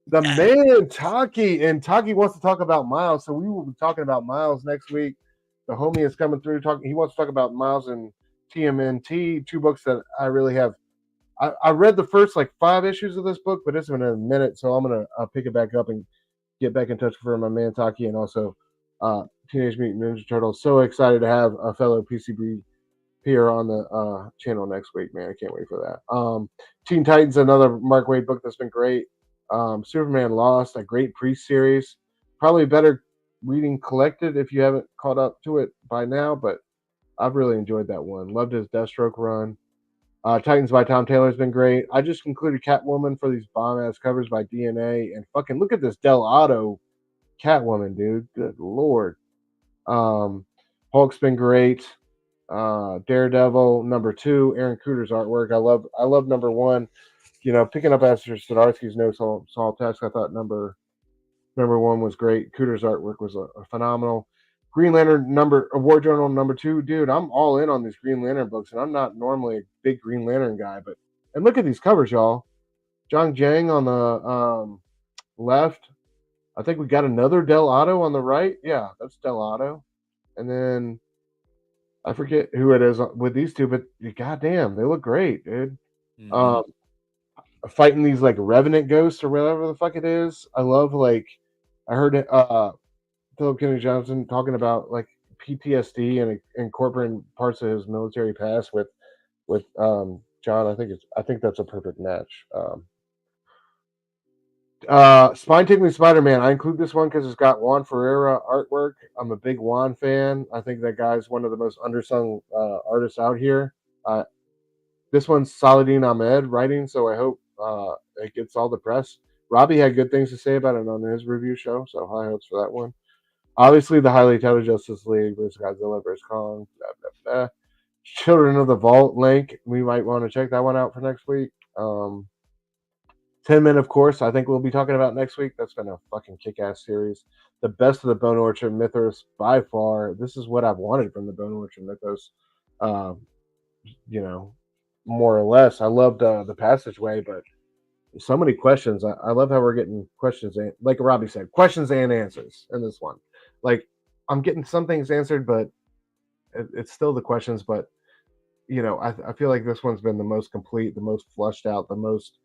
the man Taki, and Taki wants to talk about Miles. So we will be talking about Miles next week. The homie is coming through talking. He wants to talk about Miles and TMNT, 2 books that I really have. I read the first like 5 issues of this book, but it's been a minute, so I'm gonna pick it back up and get back in touch with my man Taki and also Teenage Mutant Ninja Turtles. So excited to have a fellow PCB peer on the channel next week, man. I can't wait for that. Teen Titans, another Mark Waid book that's been great. Superman Lost, a great Priest series. Probably better reading collected if you haven't caught up to it by now, but I've really enjoyed that one. Loved his Deathstroke run. Titans by Tom Taylor has been great. I just concluded Catwoman for these bomb-ass covers by DNA, and fucking look at this Del Otto Catwoman, dude. Good lord. Hulk's been great. Daredevil number 2, Aaron Cooter's artwork. I love number 1. You know, picking up after Zdarsky's no small task. I thought number 1 was great. Cooter's artwork was a phenomenal. Green Lantern War Journal number 2, dude. I'm all in on these Green Lantern books, and I'm not normally a big Green Lantern guy, but and look at these covers, y'all. Zhang Jiang on the left. I think we got another Del Otto on the right. Yeah, that's Del Otto, and then I forget who it is with these 2, but goddamn, they look great, dude. Mm-hmm. Fighting these like Revenant ghosts or whatever the fuck it is. I love I heard Philip Kennedy Johnson talking about like PTSD and incorporating parts of his military past with John. I think that's a perfect match. Spine Tingling Spider-Man. I include this one because it's got Juan Ferreira artwork. I'm a big Juan fan. I think that guy's one of the most undersung artists out here. This one's Saladin Ahmed writing, so I hope it gets all the press. Robbie had good things to say about it on his review show, so high hopes for that one. Obviously, the highly touted Justice League versus Godzilla versus Kong. Blah, blah, blah. Children of the Vault link. We might want to check that one out for next week. 10 Men, of course, I think we'll be talking about next week. That's been a fucking kick-ass series. The best of the Bone Orchard mythos by far. This is what I've wanted from the Bone Orchard mythos. More or less. I loved the passageway, but so many questions. I love how we're getting questions, like Robbie said, questions and answers in this one. Like, I'm getting some things answered, but it's still the questions. But, I feel like this one's been the most complete, the most flushed out, the most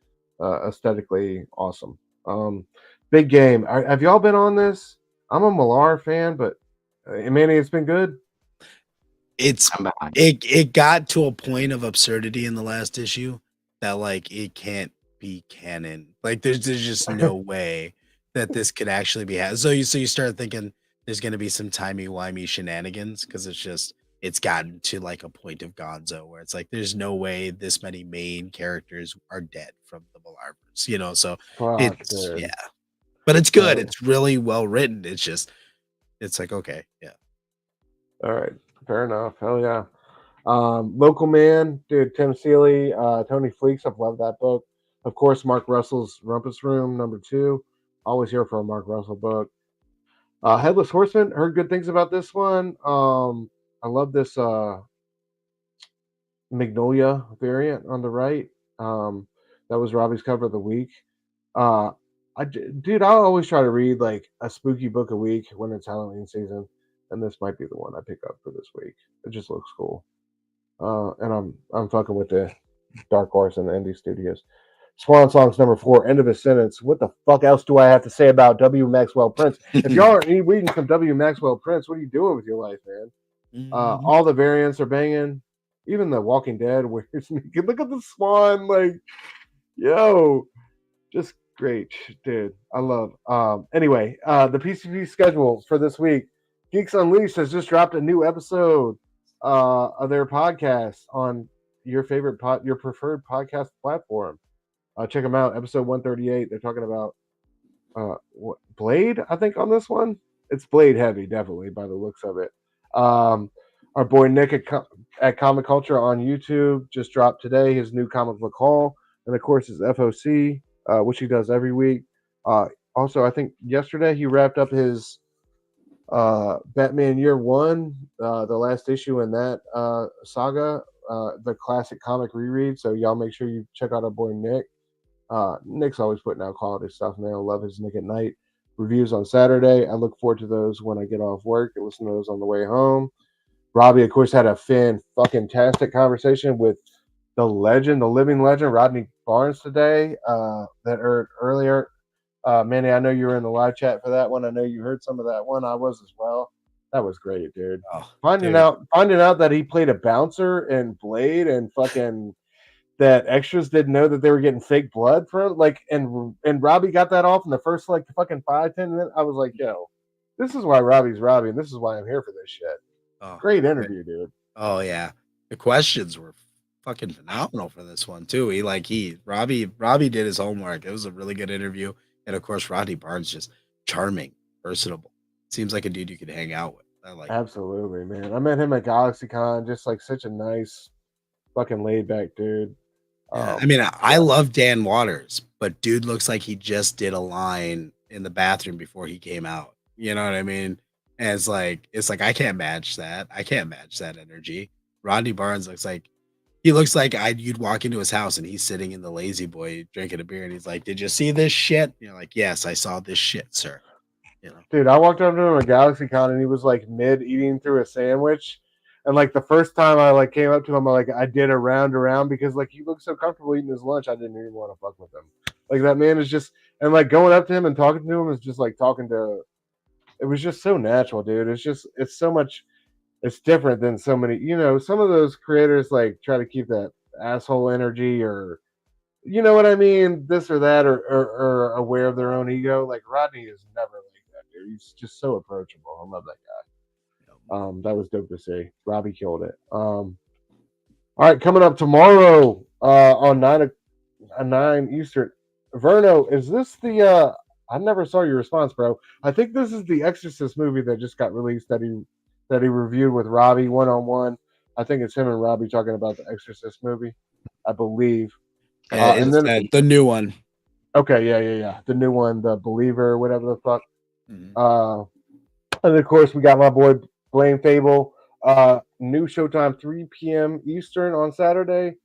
aesthetically awesome. Big game. Have y'all been on this? I'm a Millar fan, but Manny, it's been good. It got to a point of absurdity in the last issue that like it can't be canon. Like there's just no way that this could actually be had. So you start thinking there's gonna be some timey-wimey shenanigans because it's gotten to like a point of gonzo where it's like there's no way this many main characters are dead from the Millarverse, so yeah. But it's good. It's really well written. It's like, okay, yeah. All right. Fair enough. Hell yeah. Local Man, dude, Tim Seeley, Tony Fleeks. I've loved that book. Of course, Mark Russell's Rumpus Room, #2. Always here for a Mark Russell book. Headless Horseman, heard good things about this one. I love this Magnolia variant on the right. That was Robbie's cover of the week. I'll always try to read like a spooky book a week when it's Halloween season. And this might be the one I pick up for this week. It just looks cool. And I'm fucking with the Dark Horse and the Indie Studios. Swan Songs #4, end of a sentence. What the fuck else do I have to say about W. Maxwell Prince? If y'all aren't reading some W. Maxwell Prince, what are you doing with your life, man? All the variants are banging. Even the Walking Dead, where look at the Swan, like, yo, just great, dude. I love. Anyway, the PCP schedule for this week. Geeks Unleashed has just dropped a new episode of their podcast on your preferred podcast platform. Check them out. Episode 138. They're talking about Blade, I think, on this one. It's Blade heavy, definitely, by the looks of it. Our boy Nick at Comic Culture on YouTube just dropped today his new comic book haul, and of course his FOC, which he does every week. Also, I think yesterday he wrapped up his Batman Year One, the last issue in that saga, the classic comic reread. So y'all make sure you check out our boy Nick. Nick's always putting out quality stuff, man. I love his Nick at Night reviews on Saturday. I look forward to those when I get off work and listen to those on the way home. Robbie, of course, had a fan-fucking-tastic conversation with the legend, the living legend, Rodney Barnes today. That heard earlier. Manny, I know you were in the live chat for that one. I know you heard some of that one. I was as well. That was great, dude. Finding out that he played a bouncer in Blade and fucking that extras didn't know that they were getting fake blood from and Robbie got that off in the first like fucking 5-10 minutes. I was like, yo, this is why Robbie's Robbie, and this is why I'm here for this shit. Great interview, dude. Oh yeah, the questions were fucking phenomenal for this one too. Robbie did his homework. It was a really good interview, and of course, Rodney Barnes just charming, personable. Seems like a dude you could hang out with. I like. Absolutely, man. I met him at GalaxyCon. Just like such a nice, fucking laid back dude. Yeah, I mean, I love Dan Waters, but dude looks like he just did a line in the bathroom before he came out. You know what I mean? And it's like I can't match that. I can't match that energy. Rodney Barnes looks like you'd walk into his house and he's sitting in the Lazy Boy drinking a beer and he's like, "Did you see this shit?" You're like, "Yes, I saw this shit, sir." You know, dude, I walked up to him at GalaxyCon and he was like mid eating through a sandwich. And like the first time I like came up to him, I did a round around because like he looked so comfortable eating his lunch, I didn't even want to fuck with him. Like that man is just, and like going up to him and talking to him is just like talking to. It was just so natural, dude. It's so much. It's different than so many. Some of those creators like try to keep that asshole energy or you know what I mean, this or that, or aware of their own ego. Like Rodney is never like that, dude. He's just so approachable. I love that guy. That was dope to see. Robbie killed it. All right, coming up tomorrow on 9 Eastern. Verno, is this the? I never saw your response, bro. I think this is the Exorcist movie that just got released that he reviewed with Robbie 1-on-1. I think it's him and Robbie talking about the Exorcist movie. I believe. And It's then the new one. okay, yeah, the new one, the Believer, whatever the fuck. Mhm. And of course, we got my boy Blame Fable. New showtime 3 p.m. Eastern on Saturday.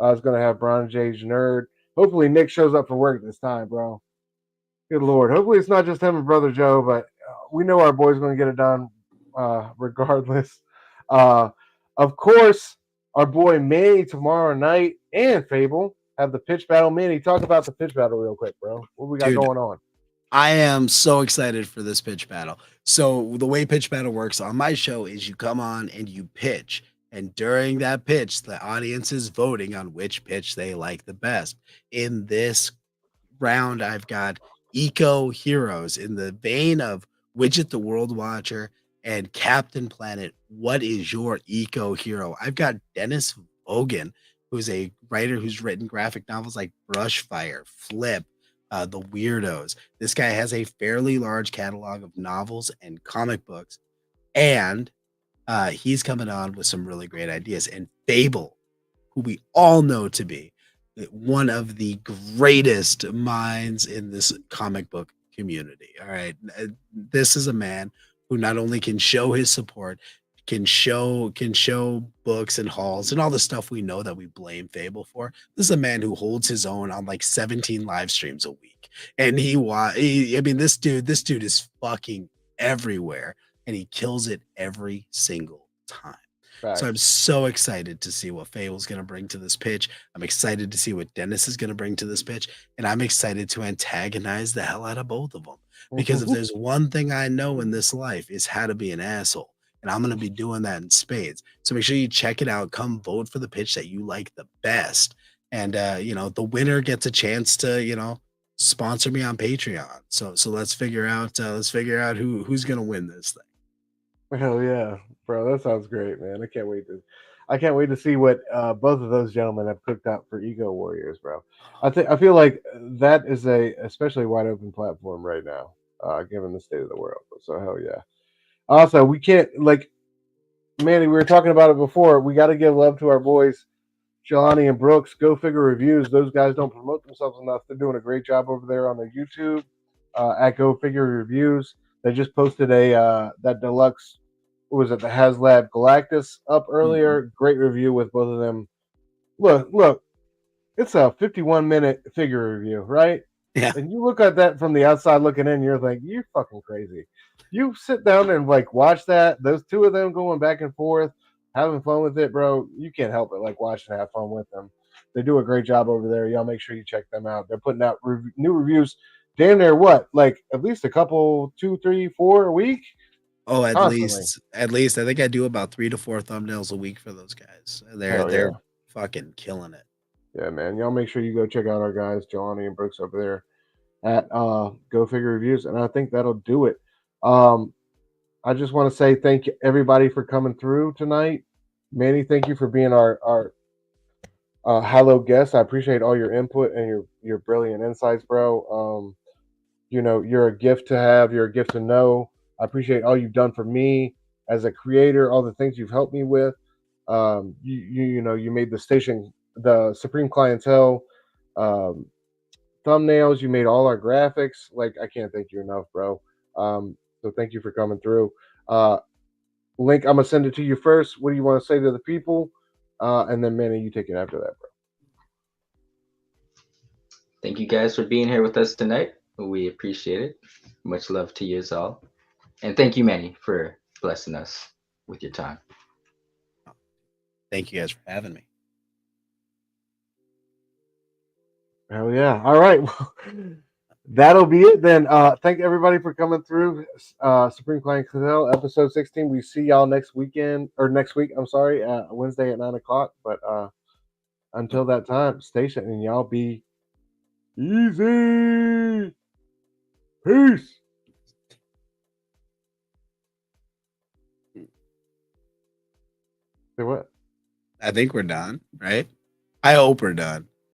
It's gonna have Bronze Age Nerd. Hopefully, Nick shows up for work this time, bro. Good lord. Hopefully, it's not just him and Brother Joe, but we know our boy's gonna get it done regardless. Uh, of course, our boy Manny tomorrow night and Fable have the pitch battle. Manny, talk about the pitch battle real quick, bro. What we got Dude, going on? I am so excited for this pitch battle. So the way pitch battle works on my show is you come on and you pitch. And during that pitch, the audience is voting on which pitch they like the best. In this round, I've got eco heroes in the vein of Widget the World Watcher and Captain Planet. What is your eco hero? I've got Dennis Vogan, who's a writer who's written graphic novels like Brushfire, Flip, The Weirdos. This guy has a fairly large catalog of novels and comic books, and he's coming on with some really great ideas. And Fable, who we all know to be one of the greatest minds in this comic book community. All right. This is a man who not only can show his support, can show books and hauls and all the stuff we know that we blame Fable for. This is a man who holds his own on like 17 live streams a week. And I mean, this dude is fucking everywhere and he kills it every single time. So I'm Facts. so excited to see what Fable's going to bring to this pitch. I'm excited to see what Dennis is going to bring to this pitch. And I'm excited to antagonize the hell out of both of them. Because if there's one thing I know in this life is how to be an asshole. And I'm going to be doing that in spades. So make sure you check it out. Come vote for the pitch that you like the best. And, the winner gets a chance to, sponsor me on Patreon. So let's figure out who's going to win this thing. Hell yeah, bro. That sounds great, man. I can't wait to see what both of those gentlemen have cooked up for Ego Warriors, bro. I feel like that is a especially wide open platform right now, given the state of the world. So hell yeah. Also, we can't like Manny, we were talking about it before. We got to give love to our boys, Jelani and Brooks. Go Figure Reviews. Those guys don't promote themselves enough. They're doing a great job over there on their YouTube at Go Figure Reviews. They just posted that deluxe. What was it? The HasLab Galactus up earlier. Great review with both of them. Look, it's a 51-minute figure review, right? Yeah. And you look at that from the outside looking in, you're like, you're fucking crazy. You sit down and like watch that, those two of them going back and forth, having fun with it, bro. You can't help it like watch and have fun with them. They do a great job over there. Y'all make sure you check them out. They're putting out new reviews damn near what? Like at least a couple, 2, 3, 4 a week? Oh, Constantly. at least I think I do about 3 to 4 thumbnails a week for those guys. They're fucking killing it. Yeah, man. Y'all make sure you go check out our guys, Jelani and Brooks over there at Go Figure Reviews, and I think that'll do it. I just want to say thank you everybody for coming through tonight. Manny, thank you for being our hello guest. I appreciate all your input and your brilliant insights, bro. You're a gift to have. You're a gift to know. I appreciate all you've done for me as a creator, all the things you've helped me with. You made the Supreme Clientele thumbnails. You made all our graphics. Like I can't thank you enough, bro. So thank you for coming through. Link, I'm gonna send it to you first. What do you want to say to the people? And then Manny, you take it after that, bro. Thank you guys for being here with us tonight. We appreciate it. Much love to you all. And thank you, Manny, for blessing us with your time. Thank you guys for having me. Hell yeah. All right. Well, that'll be it then. Thank everybody for coming through. Supreme Clientele, episode 16. We see y'all next week. I'm sorry, Wednesday at 9 o'clock. But until that time, stay safe and y'all be easy. Peace. Say what? I think we're done, right? I hope we're done.